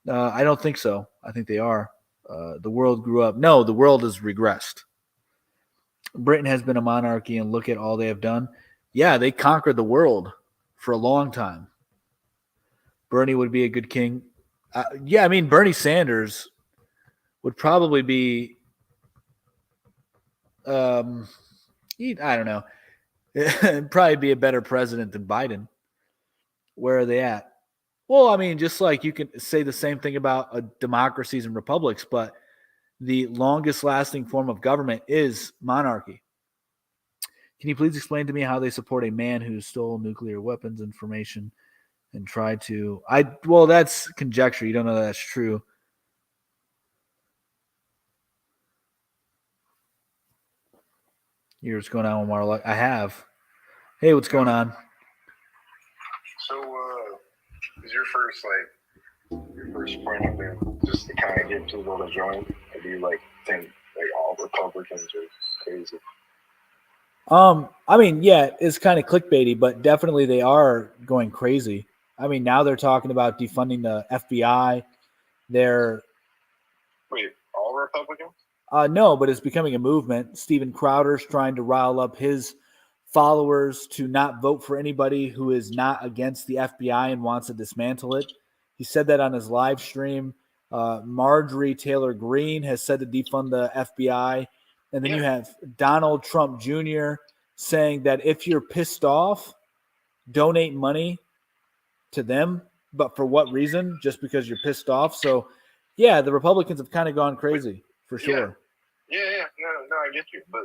I don't think so. I think they are. The world grew up. No, the world has regressed. Britain has been a monarchy, and look at all they have done. Yeah, they conquered the world for a long time. Bernie would be a good king. Yeah, I mean, Bernie Sanders would probably be I don't know. It'd probably be a better president than Biden. Where are they at? Well, I mean, just like you can say the same thing about democracies and republics, but the longest lasting form of government is monarchy. Can you please explain to me how they support a man who stole nuclear weapons information and tried to? Well, that's conjecture. You don't know that's true. Here's what's going on with Marla. I have. Hey, what's going on? So, is your first first point of view, just to kind of get people to join? Or do you think all Republicans are crazy? I mean, yeah, it's kind of clickbaity, but definitely they are going crazy. I mean, now they're talking about defunding the FBI. They're Wait, all Republicans? no, but it's becoming a movement. Steven Crowder's trying to rile up his followers to not vote for anybody who is not against the FBI and wants to dismantle it. He said that on his live stream. Marjorie Taylor Greene has said to defund the FBI. And then you have Donald Trump Jr. saying that if you're pissed off, donate money to them. But for what reason? Just because you're pissed off. So, yeah, the Republicans have kind of gone crazy for sure. Yeah. No, I get you. But,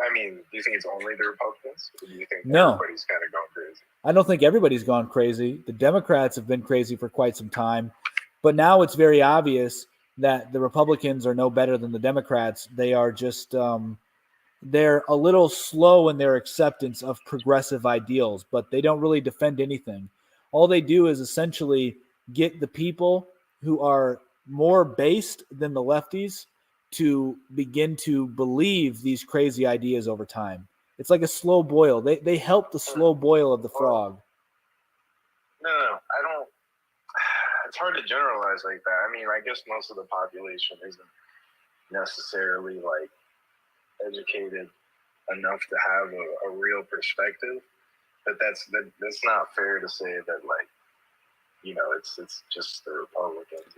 I mean, do you think it's only the Republicans? Or do you think No. everybody's kind of gone crazy? I don't think everybody's gone crazy. The Democrats have been crazy for quite some time. But now it's very obvious that the Republicans are no better than the Democrats. They are just they're a little slow in their acceptance of progressive ideals, but they don't really defend anything. All they do is essentially get the people who are more based than the lefties to begin to believe these crazy ideas over time. It's like a slow boil. They help the slow boil of the frog. No, I don't. It's hard to generalize like that. I mean, I guess most of the population isn't necessarily educated enough to have a real perspective, but that's not fair to say that it's just the Republicans,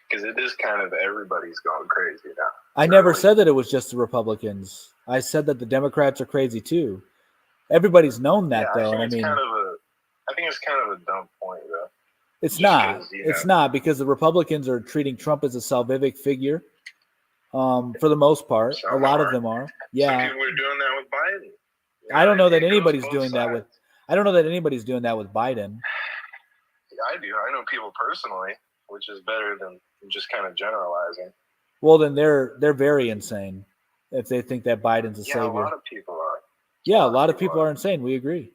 because it is kind of everybody's going crazy now. I never said that it was just the Republicans. I said that the Democrats are crazy too. Everybody's known that, though. I think it's kind of a dumb point, though. It's not. It's not, because the Republicans are treating Trump as a salvific figure. For the most part, a lot of them are. Yeah. Some people are doing that with Biden. I don't know that anybody's doing that with. I don't know that anybody's doing that with Biden. Yeah, I do. I know people personally, which is better than just kind of generalizing. Well, then they're very insane if they think that Biden's a savior. Yeah, a lot of people are. Yeah, a lot of people are insane. We agree.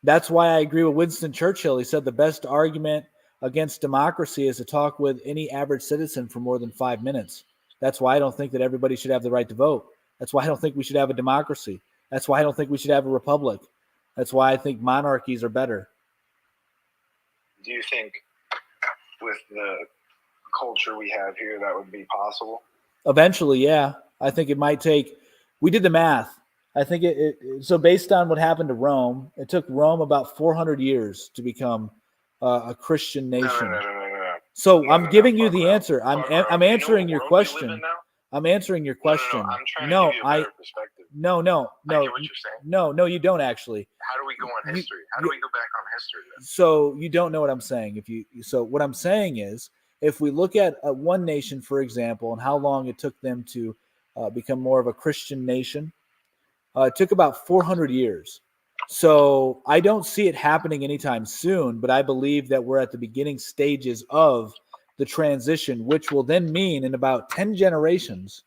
That's why I agree with Winston Churchill. He said the best argument against democracy is to talk with any average citizen for more than 5 minutes. That's why I don't think that everybody should have the right to vote. That's why I don't think we should have a democracy. That's why I don't think we should have a republic. That's why I think monarchies are better. Do you think with the culture we have here that would be possible? Eventually, yeah. I think it might take – we did the math. I think so based on what happened to Rome, it took Rome about 400 years to become a Christian nation. No. So I'm giving you the answer. I'm answering your question. I'm answering your question. I'm trying to give you a better perspective. No. I get what you're saying. No, you don't actually. How do we go on history? How do we go back on history then? So you don't know what I'm saying. So what I'm saying is, if we look at one nation, for example, and how long it took them to become more of a Christian nation, it took about 400 years. So I don't see it happening anytime soon, but I believe that we're at the beginning stages of the transition, which will then mean in about 10 generations,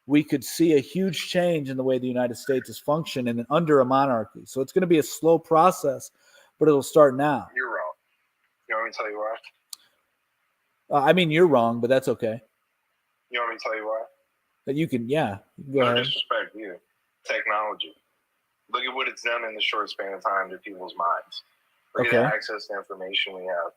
we could see a huge change in the way the United States is functioning under a monarchy. So it's going to be a slow process, but it'll start now. You're wrong. You want me to tell you why? I mean, you're wrong, but that's okay. You want me to tell you why? That you can, yeah. Go ahead. No disrespect, you. Technology. Look at what it's done in the short span of time to people's minds. Look at the access to information we have.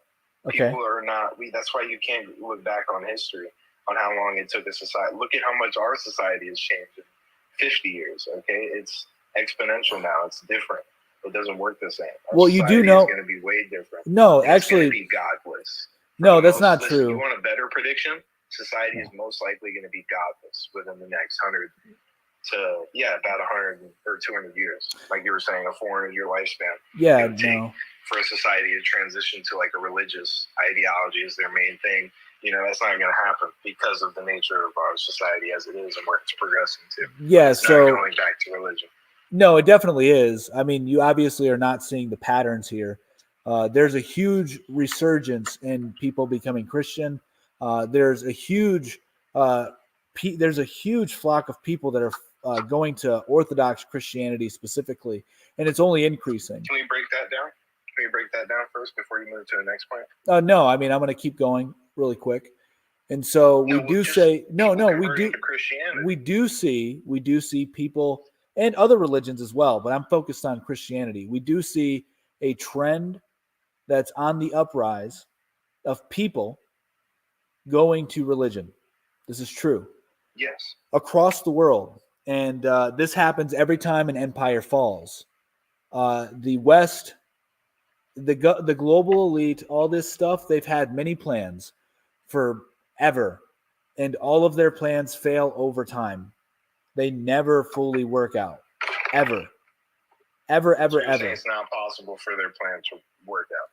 People are not. That's why you can't look back on history on how long it took a society. Look at how much our society has changed in 50 years. Okay, it's exponential now. It's different. It doesn't work the same. Well, you do know it's going to be way different. No, it's actually, going to be godless. No, that's not true. You want a better prediction? Society is most likely going to be godless within the next 100 to about 100 or 200 years. Like you were saying, a 400-year lifespan. Yeah, for a society to transition to like a religious ideology is their main thing. That's not going to happen because of the nature of our society as it is and where it's progressing to. Yeah, it's so not going back to religion. No, it definitely is. I mean, you obviously are not seeing the patterns here. There's a huge resurgence in people becoming Christian. There's a huge flock of people that are going to Orthodox Christianity specifically, and it's only increasing. Can we break that down? Can you break that down first before you move to the next point? No, I mean, I'm going to keep going really quick. And so we do say, we do see people and other religions as well, but I'm focused on Christianity. We do see a trend that's on the uprise of people going to religion. This is true. Yes. Across the world. And this happens every time an empire falls. The West, the global elite, all this stuff, they've had many plans forever. And all of their plans fail over time. They never fully work out. Ever. Ever. It's not possible for their plan to work out.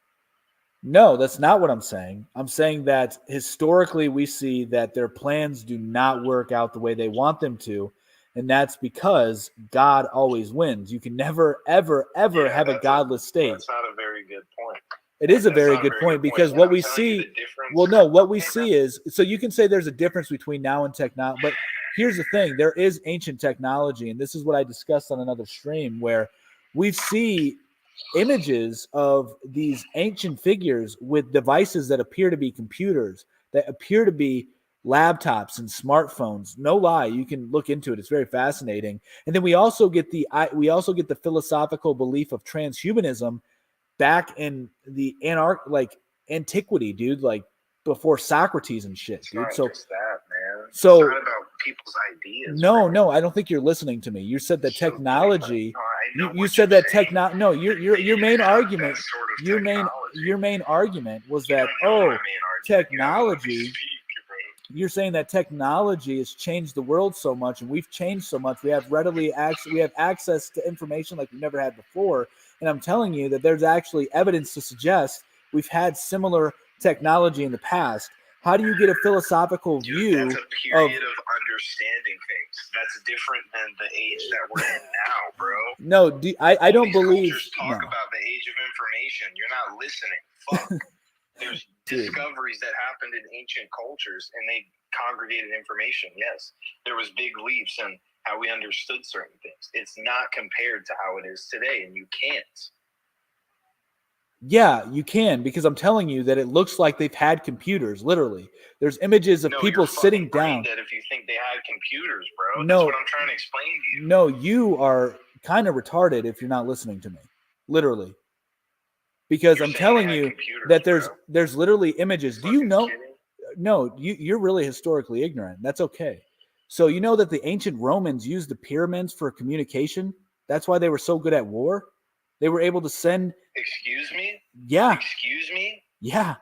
No, that's not what I'm saying. I'm saying that historically we see that their plans do not work out the way they want them to. And that's because God always wins. You can never, ever have a godless state. That's not a very good point. It is a very good point because what we see, what we see is, so you can say there's a difference between now and technology, but here's the thing, there is ancient technology, and this is what I discussed on another stream, where we see images of these ancient figures with devices that appear to be computers, that appear to be laptops and smartphones. No lie, you can look into it. It's very fascinating. And then we also get the philosophical belief of transhumanism back in the antiquity, dude, like before Socrates and shit, dude. It's not just that, man. So it's not about people's ideas. No, I don't think you're listening to me. You said that technology. You said that technology. No, your main argument. Your main argument was that technology. You're saying that technology has changed the world so much, and we've changed so much. We have access to information like we've never had before. And I'm telling you that there's actually evidence to suggest we've had similar technology in the past. How do you get a philosophical view that's a period of understanding things? That's different than the age that we're in now, bro. No, I don't believe. Talk about the age of information. You're not listening. Fuck. There's discoveries that happened in ancient cultures, and they congregated information. Yes, there was big leaps in how we understood certain things. It's not compared to how it is today, and you can't. Yeah, you can, because I'm telling you that it looks like they've had computers, literally. There's images of people sitting down. Dead if you think they had computers, bro. That's what I'm trying to explain to you. No, you are kind of retarded if you're not listening to me, literally. Because I'm telling you that there's literally images. Do you know? Kidding? No, you're really historically ignorant. That's okay. So you know that the ancient Romans used the pyramids for communication? That's why they were so good at war. They were able to send. Excuse me? Yeah. Excuse me? Yeah.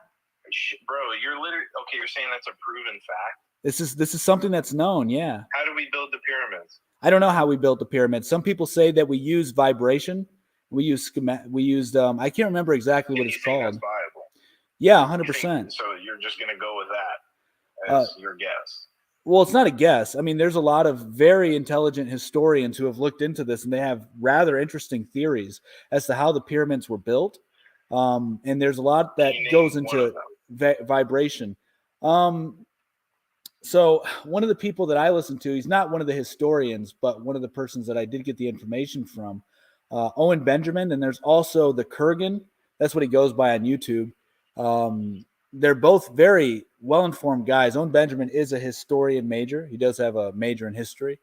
Bro, you're literally okay. You're saying that's a proven fact. This is something that's known. Yeah. How do we build the pyramids? I don't know how we built the pyramids. Some people say that we use vibration. We used I can't remember exactly what it's called. That's viable? Yeah, 100%. So you're just gonna go with that as your guess? Well, it's not a guess. I mean, there's a lot of very intelligent historians who have looked into this, and they have rather interesting theories as to how the pyramids were built. And there's a lot that goes into vibration. So one of the people that I listen to, he's not one of the historians, but one of the persons that I did get the information from, Owen Benjamin, and there's also the Kurgan. That's what he goes by on YouTube. They're both very well-informed guys. Owen Benjamin is a historian major. He does have a major in history.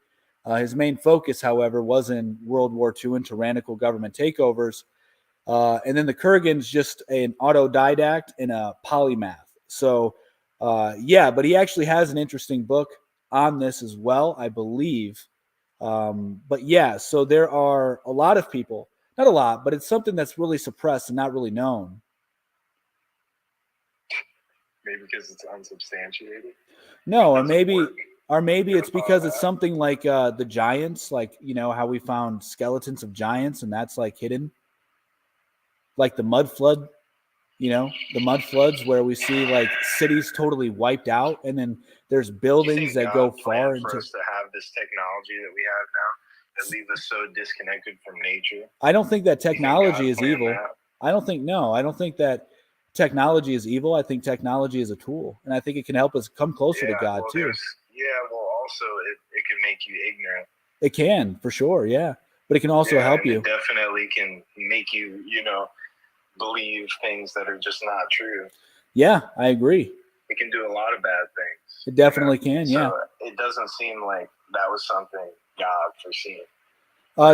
His main focus, however, was in World War II and tyrannical government takeovers. And then the Kurgan's just an autodidact and a polymath. So, but he actually has an interesting book on this as well, I believe. But yeah, so there are a lot of people, not a lot, but it's something that's really suppressed and not really known. Maybe because it's unsubstantiated. No, or maybe it's because it's something like the giants, like, you know, how we found skeletons of giants and that's like hidden. Like the mud flood, you know, the mud floods where we see like cities totally wiped out, and then there's buildings that go far into. For us to have this technology that we have now that leave us so disconnected from nature. I don't think that technology is evil. I don't think that technology is evil. I think technology is a tool, and I think it can help us come closer to God too. Also it can make you ignorant. It can, for sure, yeah. But it can also help you. It definitely can make you, believe things that are just not true. Yeah, I agree. It can do a lot of bad things. It definitely can, yeah. So it doesn't seem like that was something God foreseen.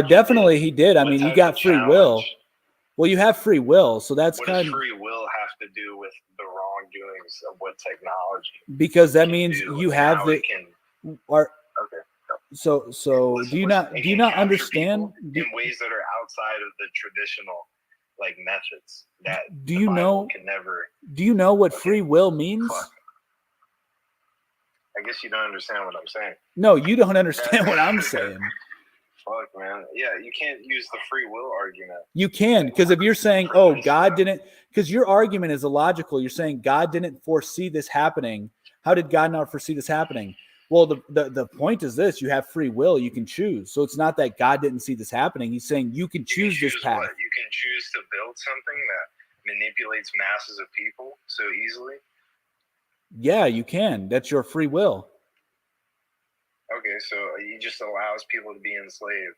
Definitely he did. I mean, you got free will. Well, you have free will, so that's what does free will have to do with the wrongdoings of what technology? Because that means you have the okay. So do you not understand in ways that are outside of the traditional like methods that do you know can never? Do you know what free will means? I guess you don't understand what I'm saying. No, you don't understand what I'm saying. Fuck, man. Yeah, you can't use the free will argument. You can, because if you're saying, oh, God didn't, because your argument is illogical. You're saying God didn't foresee this happening. How did God not foresee this happening? Well, the point is this: you have free will. You can choose. So it's not that God didn't see this happening. He's saying you can choose this path. What? You can choose to build something that manipulates masses of people so easily. Yeah, you can. That's your free will. Okay, so he just allows people to be enslaved,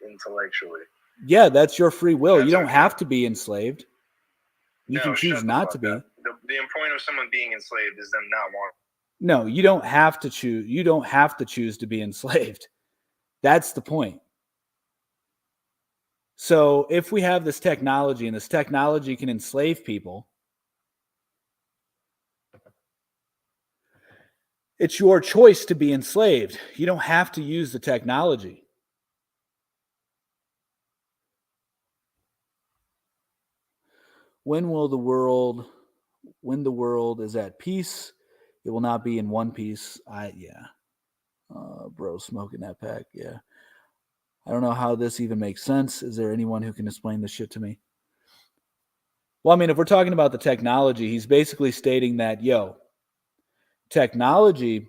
intellectually. Yeah, that's your free will. You don't have to be enslaved. You can choose not to be. The point of someone being enslaved is them not wanting. No, you don't have to choose. You don't have to choose to be enslaved. That's the point. So if we have this technology and this technology can enslave people, it's your choice to be enslaved. You don't have to use the technology. When the world is at peace, it will not be in one piece. Bro, smoking that pack. Yeah. I don't know how this even makes sense. Is there anyone who can explain this shit to me? Well, I mean, if we're talking about the technology, he's basically stating that, technology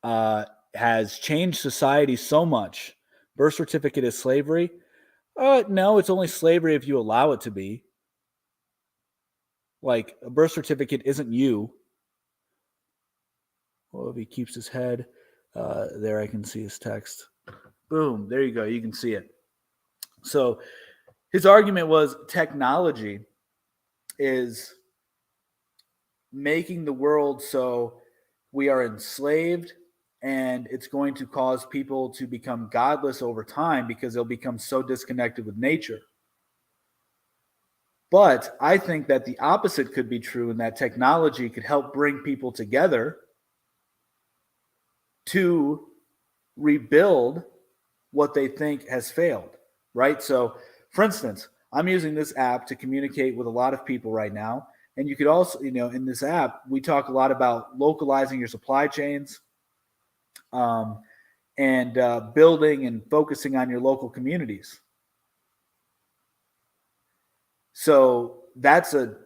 has changed society so much. Birth certificate is slavery? No, it's only slavery if you allow it to be. Like, a birth certificate isn't you. Well, if he keeps his head, there I can see his text. Boom, there you go. You can see it. So his argument was technology is making the world so we are enslaved, and it's going to cause people to become godless over time because they'll become so disconnected with nature. But I think that the opposite could be true, and that technology could help bring people together to rebuild what they think has failed, right? So, for instance, I'm using this app to communicate with a lot of people right now. And you could also, in this app, we talk a lot about localizing your supply chains, and building and focusing on your local communities. So that's a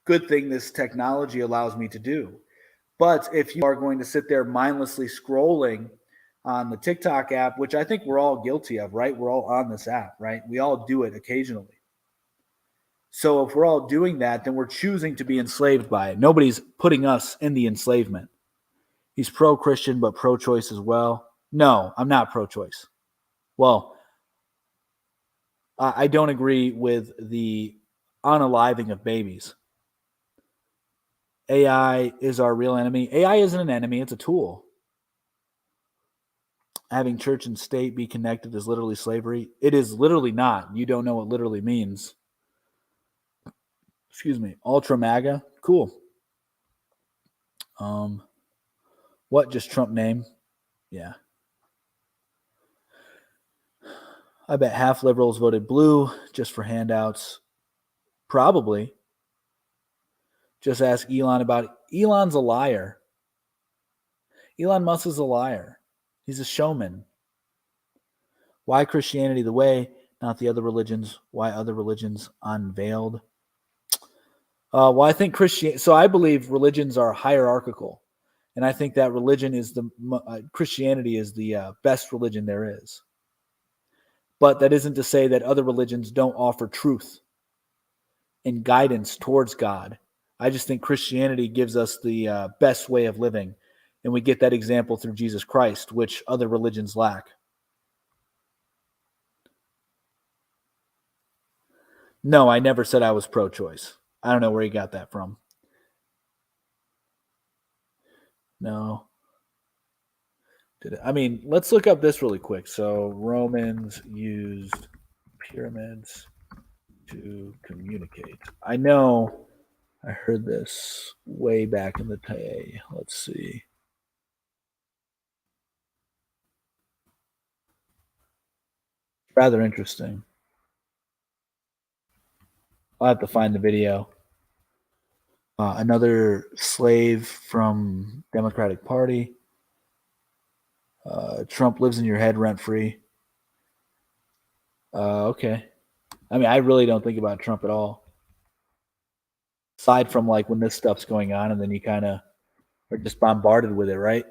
good thing this technology allows me to do. But if you are going to sit there mindlessly scrolling on the TikTok app, which I think we're all guilty of, right? We're all on this app, right? We all do it occasionally. So if we're all doing that, then we're choosing to be enslaved by it. Nobody's putting us in the enslavement. He's pro-Christian, but pro-choice as well. No, I'm not pro-choice. Well, I don't agree with the unaliving of babies. AI is our real enemy. AI isn't an enemy, it's a tool. Having church and state be connected is literally slavery. It is literally not. You don't know what literally means. Excuse me. Ultra MAGA? Cool. What? Just Trump name? Yeah. I bet half liberals voted blue just for handouts. Probably. Just ask Elon about it. Elon's a liar. Elon Musk is a liar. He's a showman. Why Christianity the way, not the other religions? Why other religions unveiled? Well, I think so I believe religions are hierarchical. And I think that Christianity is the best religion there is. But that isn't to say that other religions don't offer truth and guidance towards God. I just think Christianity gives us the best way of living. And we get that example through Jesus Christ, which other religions lack. No, I never said I was pro-choice. I don't know where he got that from. No. I mean, let's look up this really quick. So Romans used pyramids to communicate. I know I heard this way back in the day. Let's see. Rather interesting. I'll have to find the video. Another slave from Democratic Party. Trump lives in your head rent free. Okay. I mean, I really don't think about Trump at all. Aside from like when this stuff's going on, and then you kind of are just bombarded with it, right?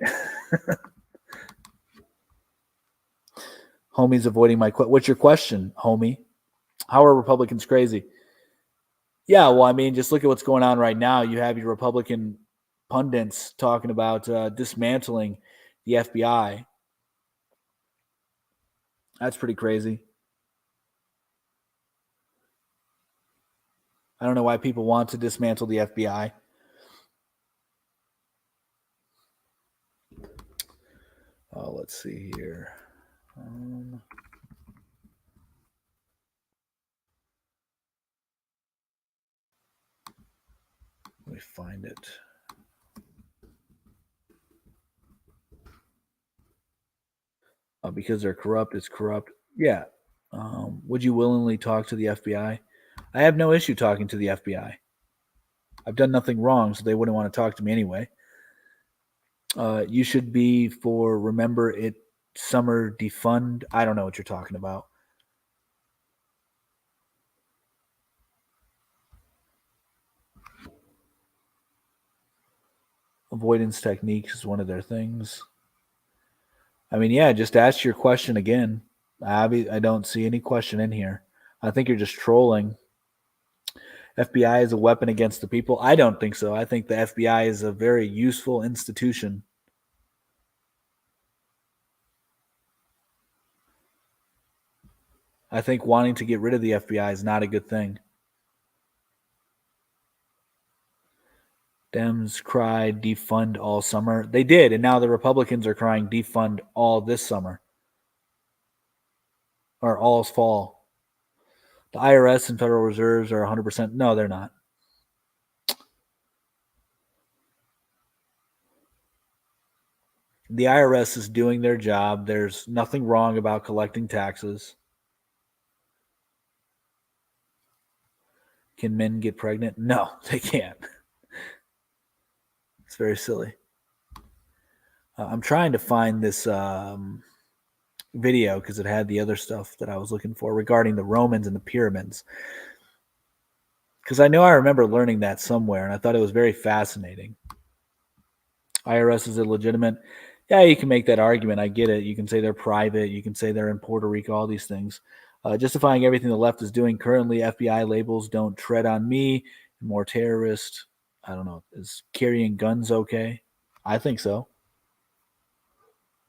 Homie's avoiding my question. What's your question, homie? How are Republicans crazy? Yeah, well, I mean, just look at what's going on right now. You have your Republican pundits talking about dismantling the FBI. That's pretty crazy. I don't know why people want to dismantle the FBI. Oh, let's see here. Let me find it. Because they're corrupt, it's corrupt. Yeah. Would you willingly talk to the FBI? I have no issue talking to the FBI. I've done nothing wrong, so they wouldn't want to talk to me anyway. You should be for Remember It Summer Defund. I don't know what you're talking about. Avoidance techniques is one of their things. I mean, yeah, just ask your question again. I don't see any question in here. I think you're just trolling. FBI is a weapon against the people. I don't think so. I think the FBI is a very useful institution. I think wanting to get rid of the FBI is not a good thing. Dems cried defund all summer. They did, and now the Republicans are crying defund all this summer. Or all fall. The IRS and Federal Reserves are 100%. No, they're not. The IRS is doing their job. There's nothing wrong about collecting taxes. Can men get pregnant? No, they can't. It's very silly. I'm trying to find this video because it had the other stuff that I was looking for regarding the Romans and the pyramids. Because I know I remember learning that somewhere, and I thought it was very fascinating. IRS is illegitimate. Yeah, you can make that argument. I get it. You can say they're private. You can say they're in Puerto Rico, all these things. Justifying everything the left is doing currently, FBI labels don't tread on me. More terrorist. I don't know. Is carrying guns okay? I think so.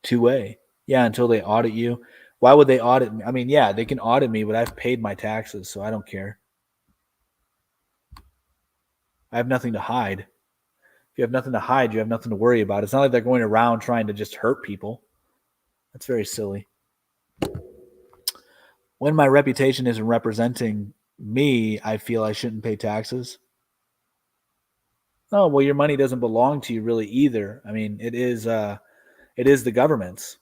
2A. Yeah, until they audit you. Why would they audit me? I mean, yeah, they can audit me, but I've paid my taxes, so I don't care. I have nothing to hide. If you have nothing to hide, you have nothing to worry about. It's not like they're going around trying to just hurt people. That's very silly. When my reputation isn't representing me, I feel I shouldn't pay taxes. Oh, well, your money doesn't belong to you really either. I mean, it is the government's.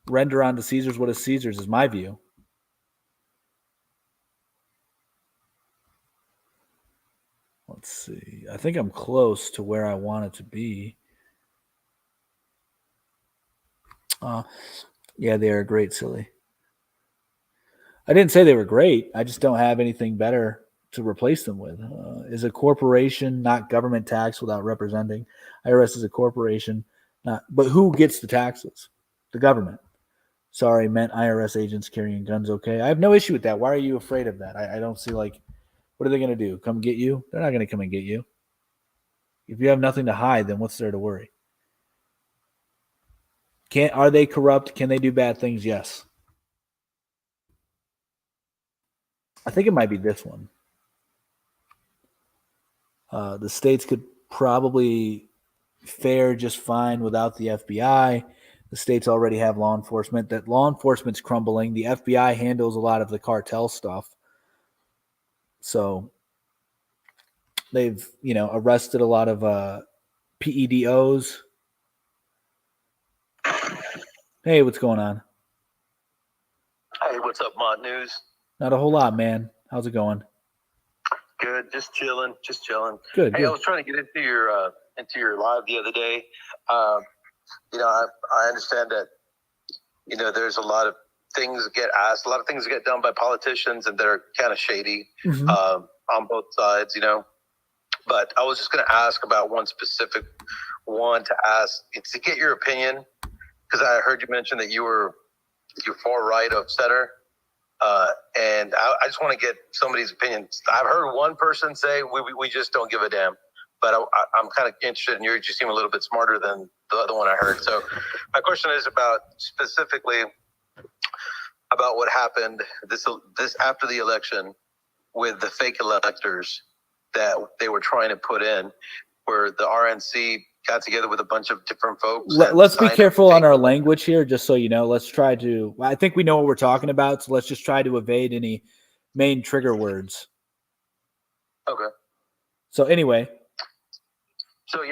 Render unto Caesar's what is Caesar's is my view. Let's see. I think I'm close to where I want it to be. Yeah, they are great, silly. I didn't say they were great. I just don't have anything better to replace them with. Is a corporation not government tax without representing? IRS is a corporation, but who gets the taxes? The government. Sorry, meant IRS agents carrying guns. Okay, I have no issue with that. Why are you afraid of that? I don't see what are they going to do? Come get you? They're not going to come and get you. If you have nothing to hide, then what's there to worry? Are they corrupt? Can they do bad things? Yes. I think it might be this one. The states could probably fare just fine without the FBI. The states already have law enforcement. That law enforcement's crumbling. The FBI handles a lot of the cartel stuff. So they've, arrested a lot of PEDOs. Hey, what's going on? Hey, what's up, Mont News? Not a whole lot, man. How's it going? Good, just chilling. Good. Hey, Good. I was trying to get into your live the other day. I understand that there's a lot of things get asked, a lot of things get done by politicians, and they're kind of shady on both sides. But I was just going to ask about one specific one to ask to get your opinion, because I heard you mention that you're far right of center. And I just want to get somebody's opinion. I've heard one person say we just don't give a damn, but I'm kind of interested in yours. You seem a little bit smarter than the other one I heard. So my question is specifically about what happened this after the election with the fake electors that they were trying to put in, where the RNC got together with a bunch of different folks. Let's be careful on our language here, just so you know. Let's try to. I think we know what we're talking about, so let's just try to evade any main trigger words. Okay. So anyway. So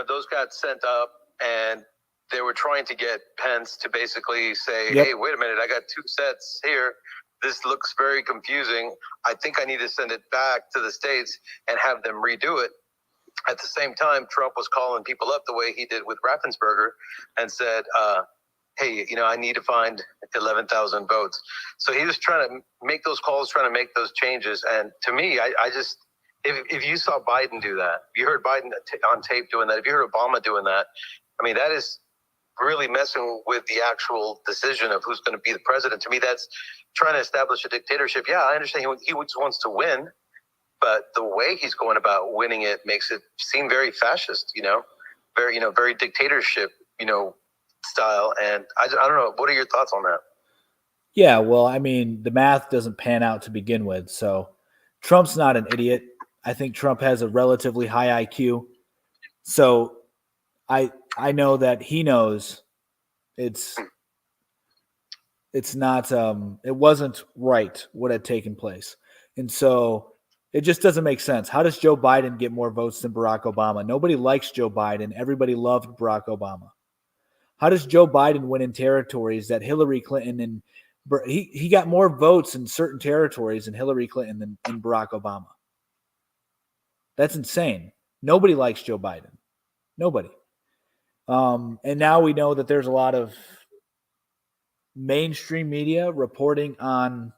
those got sent up, and they were trying to get Pence to basically say, "Hey, wait a minute, I got two sets here. This looks very confusing. I think I need to send it back to the states and have them redo it." At the same time, Trump was calling people up the way he did with Raffensperger and said, hey, I need to find 11,000 votes. So he was trying to make those calls, trying to make those changes. And to me, I just, if you saw Biden do that, you heard Biden on tape doing that, if you heard Obama doing that, I mean, that is really messing with the actual decision of who's going to be the president. To me, that's trying to establish a dictatorship. Yeah, I understand he just wants to win. But the way he's going about winning it makes it seem very fascist, very dictatorship, style. And I don't know. What are your thoughts on that? Yeah, well, I mean, the math doesn't pan out to begin with. So Trump's not an idiot. I think Trump has a relatively high IQ. So I know that he knows it's not it wasn't right what had taken place. And so it just doesn't make sense. How does Joe Biden get more votes than Barack Obama? Nobody likes Joe Biden. Everybody loved Barack Obama. How does Joe Biden win in territories that Hillary Clinton and he got more votes in certain territories than Hillary Clinton than Barack Obama? That's insane. Nobody likes Joe Biden. Nobody. And now we know that there's a lot of mainstream media reporting on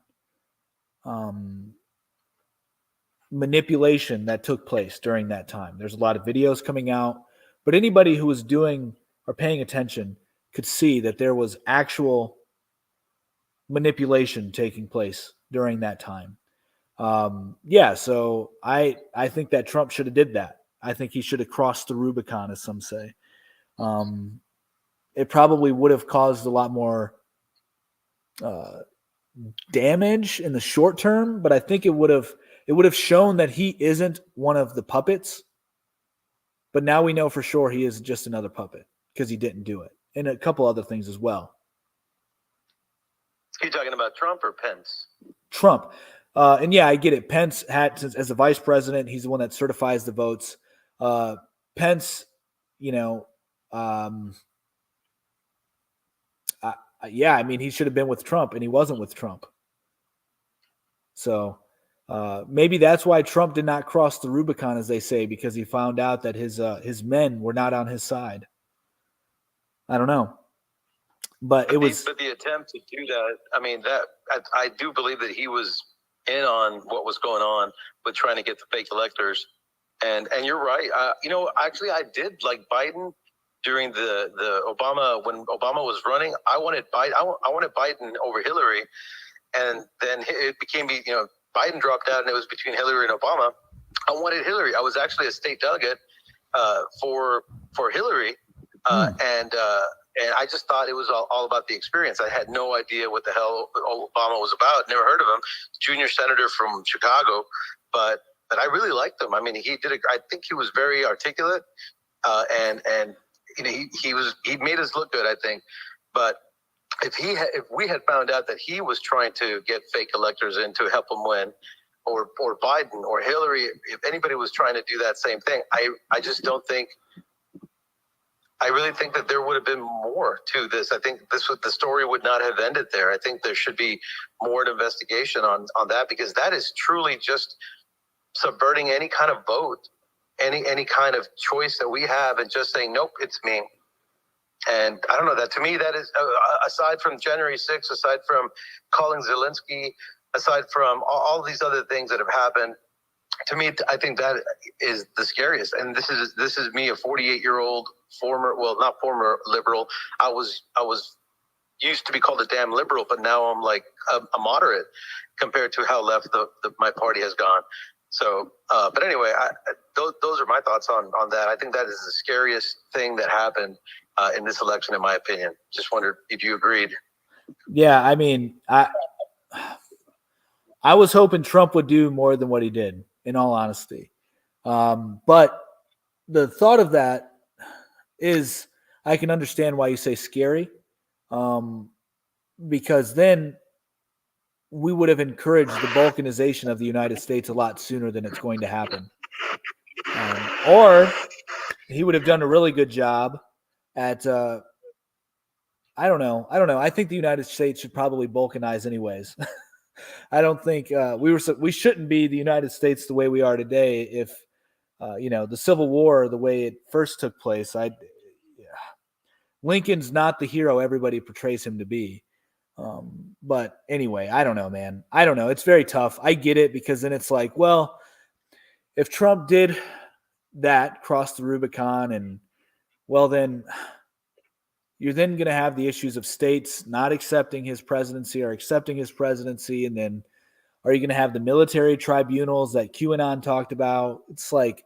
manipulation that took place during that time. There's a lot of videos coming out, but anybody who was doing or paying attention could see that there was actual manipulation taking place during that time. So I think that Trump should have did that. I think he should have crossed the Rubicon, as some say. It probably would have caused a lot more damage in the short term, but I think it would have shown that he isn't one of the puppets. But now we know for sure he is just another puppet because he didn't do it. And a couple other things as well. Are you talking about Trump or Pence? Trump. And yeah, I get it. Pence had, as a vice president, he's the one that certifies the votes. Pence, I mean, he should have been with Trump, and he wasn't with Trump. So maybe that's why Trump did not cross the Rubicon, as they say, because he found out that his men were not on his side. I don't know. But it was. But the attempt to do that, I mean, I do believe that he was in on what was going on with trying to get the fake electors. And you're right. Actually, I did like Biden during the Obama, when Obama was running. I wanted Biden over Hillary. And then it became, Biden dropped out and it was between Hillary and Obama. I wanted Hillary. I was actually a state delegate for Hillary. And I just thought it was all about the experience. I had no idea what the hell Obama was about. Never heard of him. Junior senator from Chicago, but I really liked him. I mean, I think he was very articulate, and he made us look good, I think. But if we had found out that he was trying to get fake electors in to help him win, or Biden or Hillary, if anybody was trying to do that same thing, I just don't think. I really think that there would have been more to this. I think the story would not have ended there. I think there should be more investigation on that, because that is truly just subverting any kind of vote, any kind of choice that we have, and just saying, nope, it's me. And I don't know, that to me, that is, aside from January 6th, aside from calling Zelensky, aside from all these other things that have happened, to me, I think that is the scariest. And this is me, a 48-year-old not former liberal. I was used to be called a damn liberal, but now I'm like a moderate compared to how left my party has gone. So, but anyway, those are my thoughts on that. I think that is the scariest thing that happened in this election, in my opinion. Just wondered if you agreed. Yeah, I mean, I was hoping Trump would do more than what he did, in all honesty. But the thought of that is, I can understand why you say scary, because then we would have encouraged the balkanization of the United States a lot sooner than it's going to happen. Or he would have done a really good job at, I don't know. I think the United States should probably balkanize anyways. I don't think we shouldn't be the United States the way we are today if, the Civil War, the way it first took place. Lincoln's not the hero everybody portrays him to be. But anyway, I don't know, man. I don't know. It's very tough. I get it, because then it's like, well, if Trump did that, cross the Rubicon, and well, then you're then going to have the issues of states not accepting his presidency or accepting his presidency. And then are you going to have the military tribunals that QAnon talked about? It's like,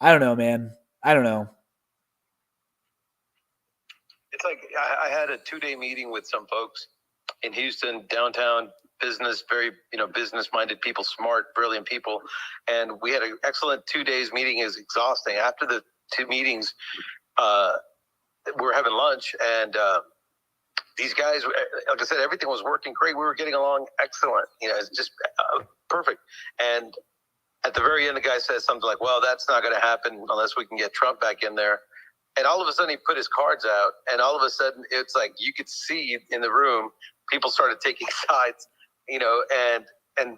I don't know, man. I don't know. It's like I had a 2-day meeting with some folks in Houston, downtown, very business-minded people, smart, brilliant people. And we had an excellent 2 days meeting. Is exhausting. After the 2 meetings, we were having lunch, and these guys, like I said, everything was working great. We were getting along excellent. It's just perfect. And at the very end, the guy says something like, well, that's not going to happen unless we can get Trump back in there. And all of a sudden, he put his cards out, and all of a sudden, it's like you could see in the room, people started taking sides, and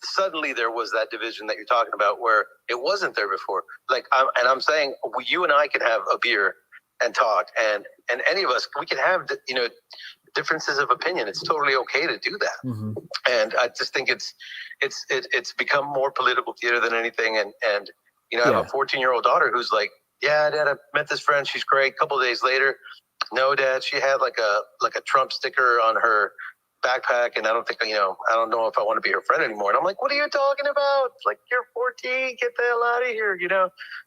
suddenly there was that division that you're talking about where it wasn't there before. Like, I'm saying, you and I could have a beer and talk, and any of us, we can have, differences of opinion. It's totally okay to do that. Mm-hmm. And I just think it's become more political theater than anything. And I have a 14-year-old daughter who's like, yeah, Dad, I met this friend. She's great. A couple of days later, no, Dad, she had like a Trump sticker on her backpack, and I don't know if I want to be her friend anymore. And I'm like, what are you talking about? Like, you're 14, get the hell out of here,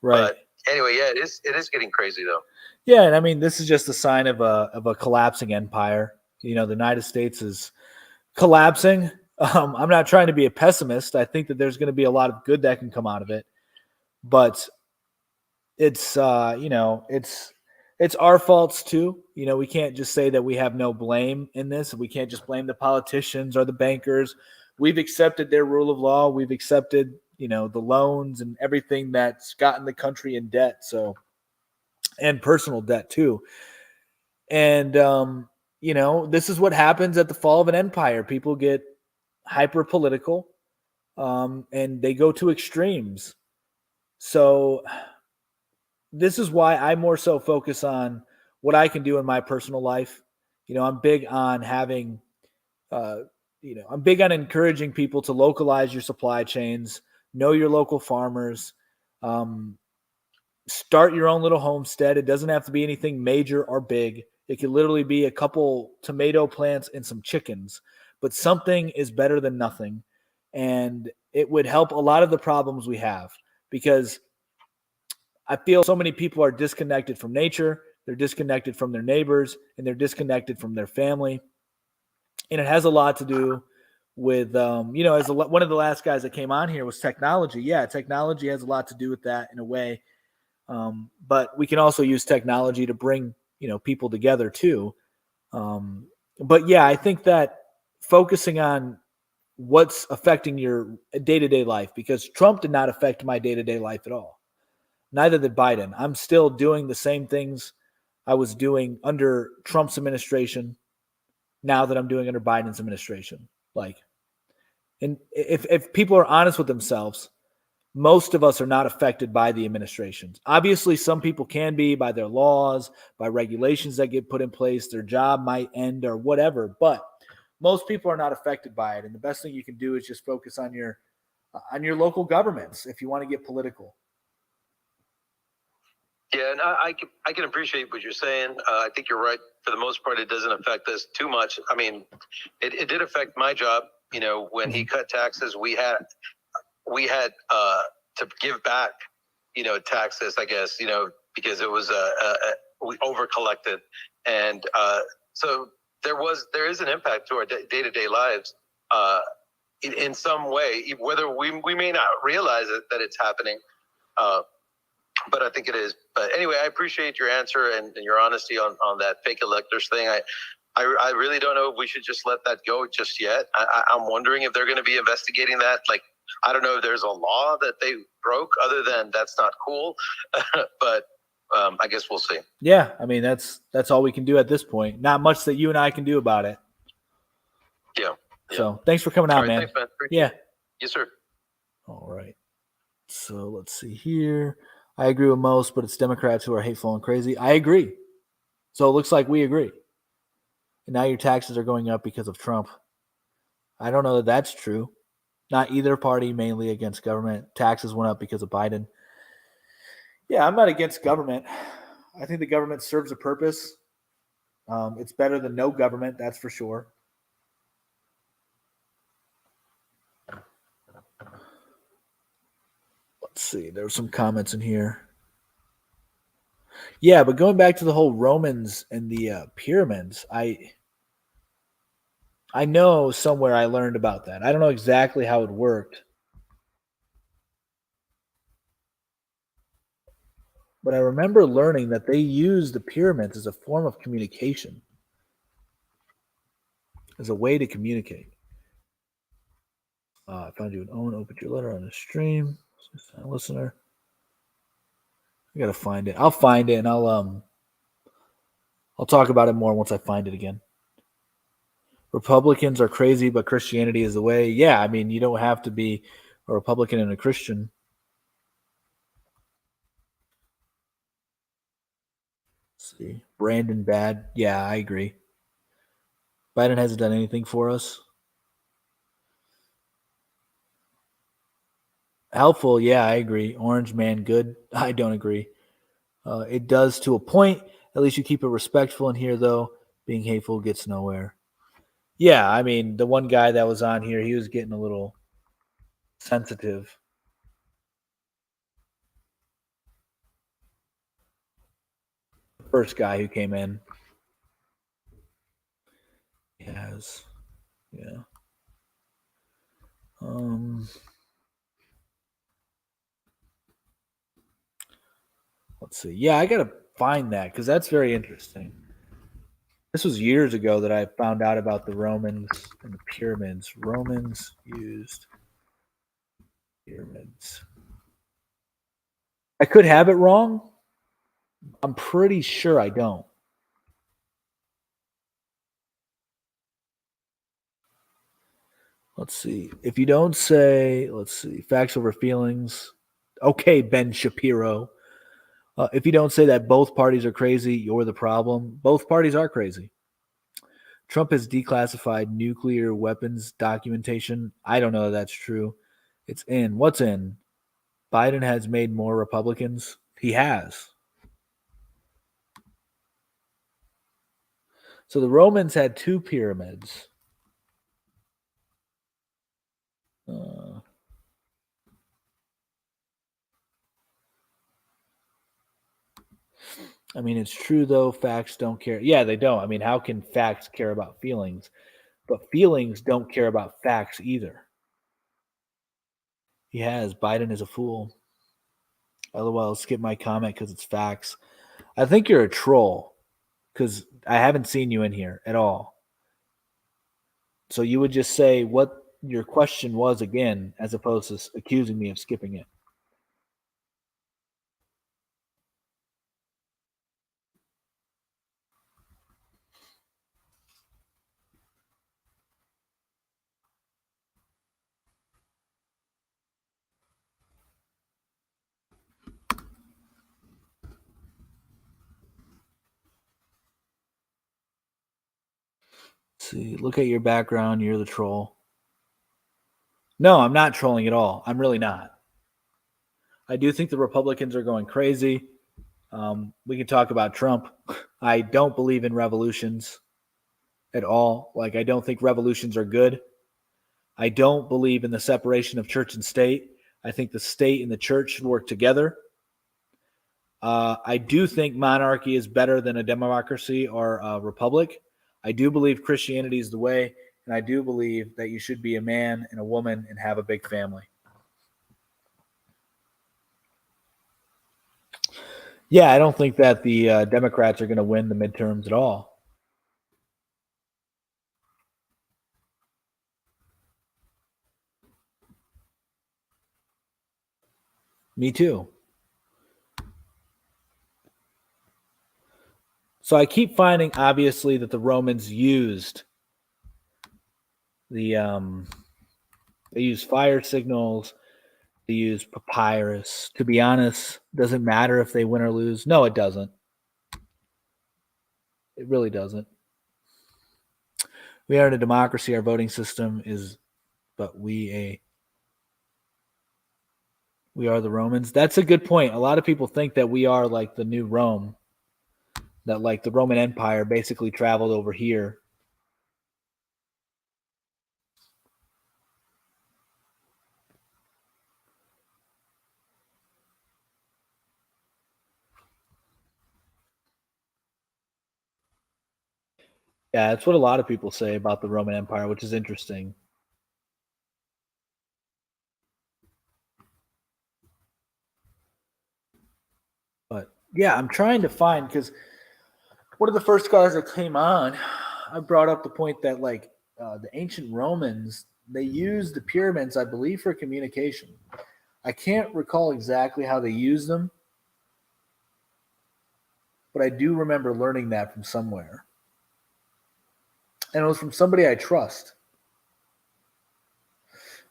Right. But anyway, yeah, it is getting crazy though. Yeah, and I mean, this is just a sign of a collapsing empire. The United States is collapsing. I'm not trying to be a pessimist. I think that there's going to be a lot of good that can come out of it, but it's it's our faults too. We can't just say that we have no blame in this. We can't just blame the politicians or the bankers. We've accepted their rule of law. We've accepted, the loans and everything that's gotten the country in debt. So, and personal debt too. And, this is what happens at the fall of an empire. People get hyper political, and they go to extremes. So this is why I more so focus on what I can do in my personal life. I'm big on having, I'm big on encouraging people to localize your supply chains, know your local farmers, start your own little homestead. It doesn't have to be anything major or big. It could literally be a couple tomato plants and some chickens, but something is better than nothing. And it would help a lot of the problems we have, because I feel so many people are disconnected from nature. they're disconnected from their neighbors, and they're disconnected from their family. And it has a lot to do with, as one of the last guys that came on here was technology. Yeah, technology has a lot to do with that in a way. But we can also use technology to bring, people together too. But yeah, I think that focusing on what's affecting your day-to-day life, because Trump did not affect my day-to-day life at all. Neither did Biden. I'm still doing the same things I was doing under Trump's administration now that I'm doing under Biden's administration. And if people are honest with themselves, most of us are not affected by the administrations. Obviously, some people can be by their laws, by regulations that get put in place. Their job might end or whatever, but most people are not affected by it. And the best thing you can do is just focus on your local governments if you want to get political. Yeah, and I can appreciate what you're saying. I think you're right. For the most part, it doesn't affect us too much. I mean, it did affect my job. When he cut taxes, we had to give back, taxes, I guess, because it was we over collected, and so there is an impact to our day-to-day lives in some way, whether we may not realize it that it's happening. But I think it is. But anyway, I appreciate your answer and your honesty on that fake electors thing. I really don't know if we should just let that go just yet. I'm wondering if they're going to be investigating that. Like, I don't know if there's a law that they broke other than that's not cool. But I guess we'll see. Yeah, I mean, that's all we can do at this point. Not much that you and I can do about it. Yeah. So thanks for coming on, man. Thanks, man. Yeah. Yes, sir. All right. So let's see here. I agree with most, but it's Democrats who are hateful and crazy. I agree. So it looks like we agree. And now your taxes are going up because of Trump. I don't know that that's true. Not either party, mainly against government. Taxes went up because of Biden. Yeah, I'm not against government. I think the government serves a purpose. It's better than no government, that's for sure. Let's see. There were some comments in here. Yeah, but going back to the whole Romans and the pyramids, I know somewhere I learned about that. I don't know exactly how it worked. But I remember learning that they used the pyramids as a form of communication, as a way to communicate. I found you an own, opened your letter on the stream. Listener. I gotta find it. I'll find it and I'll talk about it more once I find it again. Republicans are crazy, but Christianity is the way. Yeah, I mean, you don't have to be a Republican and a Christian. Let's see. Brandon Bad. Yeah, I agree. Biden hasn't done anything for us. Helpful. Yeah, I agree. Orange man, good. I don't agree. It does to a point. At least you keep it respectful in here, though. Being hateful gets nowhere. Yeah, I mean, the one guy that was on here, he was getting a little sensitive. The first guy who came in. Yes. Yeah. Let's see. Yeah, I gotta find that because that's very interesting. This was years ago that I found out about the Romans and the pyramids. Romans used pyramids. I could have it wrong. I'm pretty sure I don't. Let's see. If you don't say, let's see, facts over feelings. Okay, Ben Shapiro. If you don't say that both parties are crazy, you're the problem. Both parties are crazy. Trump has declassified nuclear weapons documentation. I don't know if that's true. It's in. What's in? Biden has made more Republicans. He has. So the Romans had 2 pyramids. I mean, it's true though. Facts don't care. Yeah, they don't. I mean, how can facts care about feelings? But feelings don't care about facts either. He has. Biden is a fool. LOL. Skip my comment because it's facts. I think you're a troll because I haven't seen you in here at all. So you would just say what your question was again, as opposed to accusing me of skipping it. See, look at your background. You're the troll. No, I'm not trolling at all. I'm really not. I do think the Republicans are going crazy. We can talk about Trump. I don't believe in revolutions at all. Like, I don't think revolutions are good. I don't believe in the separation of church and state. I think the state and the church should work together. I do think monarchy is better than a democracy or a republic. I do believe Christianity is the way, and I do believe that you should be a man and a woman and have a big family. Yeah, I don't think that the Democrats are going to win the midterms at all. Me too. So I keep finding, obviously, that the Romans used they used fire signals. They used papyrus. To be honest, doesn't matter if they win or lose. No, it doesn't. It really doesn't. We are in a democracy. Our voting system is, but we are the Romans. That's a good point. A lot of people think that we are like the new Rome, that like the Roman Empire basically traveled over here. Yeah, that's what a lot of people say about the Roman Empire, which is interesting. But yeah, I'm trying to find because one of the first guys that came on, I brought up the point that like the ancient Romans, they used the pyramids, I believe, for communication. I can't recall exactly how they used them, but I do remember learning that from somewhere. And it was from somebody I trust.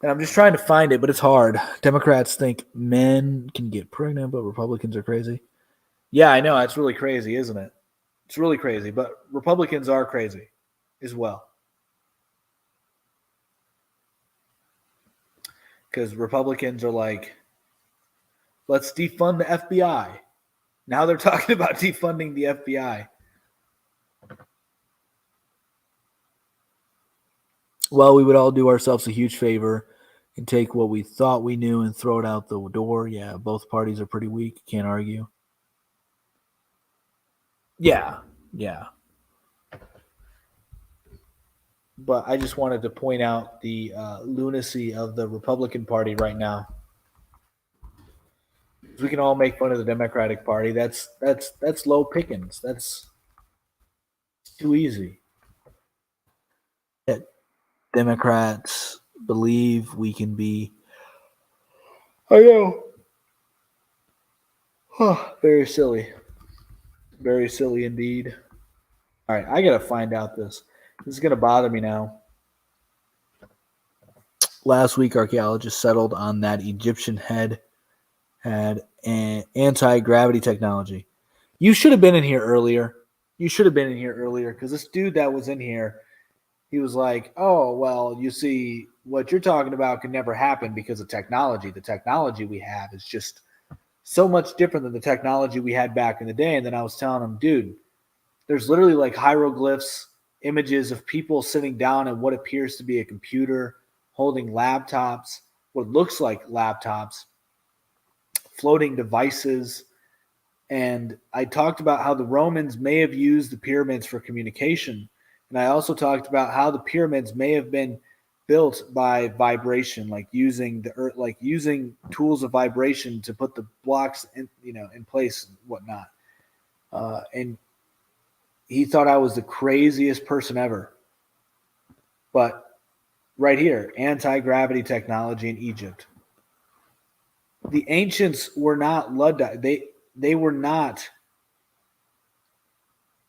And I'm just trying to find it, but it's hard. Democrats think men can get pregnant, but Republicans are crazy. Yeah, I know. That's really crazy, isn't it? It's really crazy, but Republicans are crazy as well. Because Republicans are like, let's defund the FBI. Now they're talking about defunding the FBI. Well, we would all do ourselves a huge favor and take what we thought we knew and throw it out the door. Yeah, both parties are pretty weak. Can't argue. Yeah. But I just wanted to point out the lunacy of the Republican Party right now. We can all make fun of the Democratic Party. That's low pickings. That's too easy. Democrats believe we can be. I know. Very silly. Very silly indeed. All right, I gotta find out this. This is gonna bother me now. Last week, archaeologists settled on that Egyptian head had an anti-gravity technology. You should have been in here earlier. Because this dude that was in here, he was like, oh, well, you see, what you're talking about can never happen because of technology. The technology we have is just so much different than the technology we had back in the day. And then I was telling him, dude, there's literally like hieroglyphs, images of people sitting down at what appears to be a computer, holding laptops, what looks like laptops, floating devices. And I talked about how the Romans may have used the pyramids for communication. And I also talked about how the pyramids may have been built by vibration, like using the earth, like using tools of vibration to put the blocks in, in place and whatnot. And he thought I was the craziest person ever. But right here, anti-gravity technology in Egypt. The ancients were not Luddite. They were not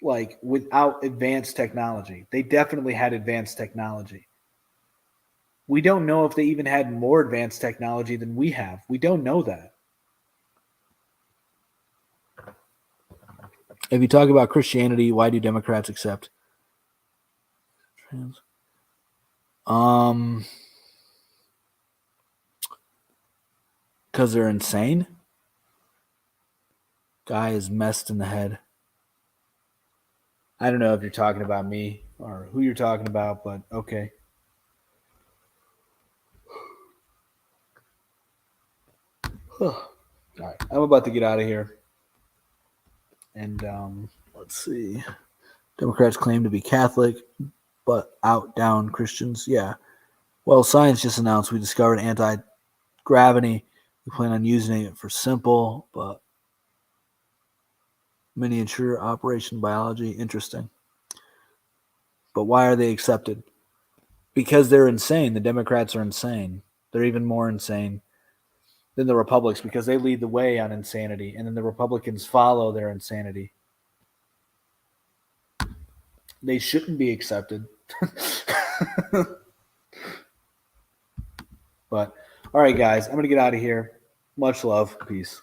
like without advanced technology. They definitely had advanced technology. We don't know if they even had more advanced technology than we have. We don't know that. If you talk about Christianity, why do Democrats accept trans? Because they're insane. Guy is messed in the head. I don't know if you're talking about me or who you're talking about, but okay. All right, I'm about to get out of here. And let's see. Democrats claim to be Catholic, but out-down Christians. Yeah. Well, science just announced we discovered anti-gravity. We plan on using it for simple, but miniature operation biology. Interesting. But why are they accepted? Because they're insane. The Democrats are insane. They're even more insane than the Republicans because they lead the way on insanity, and then the Republicans follow their insanity. They shouldn't be accepted. But, all right, guys, I'm going to get out of here. Much love. Peace.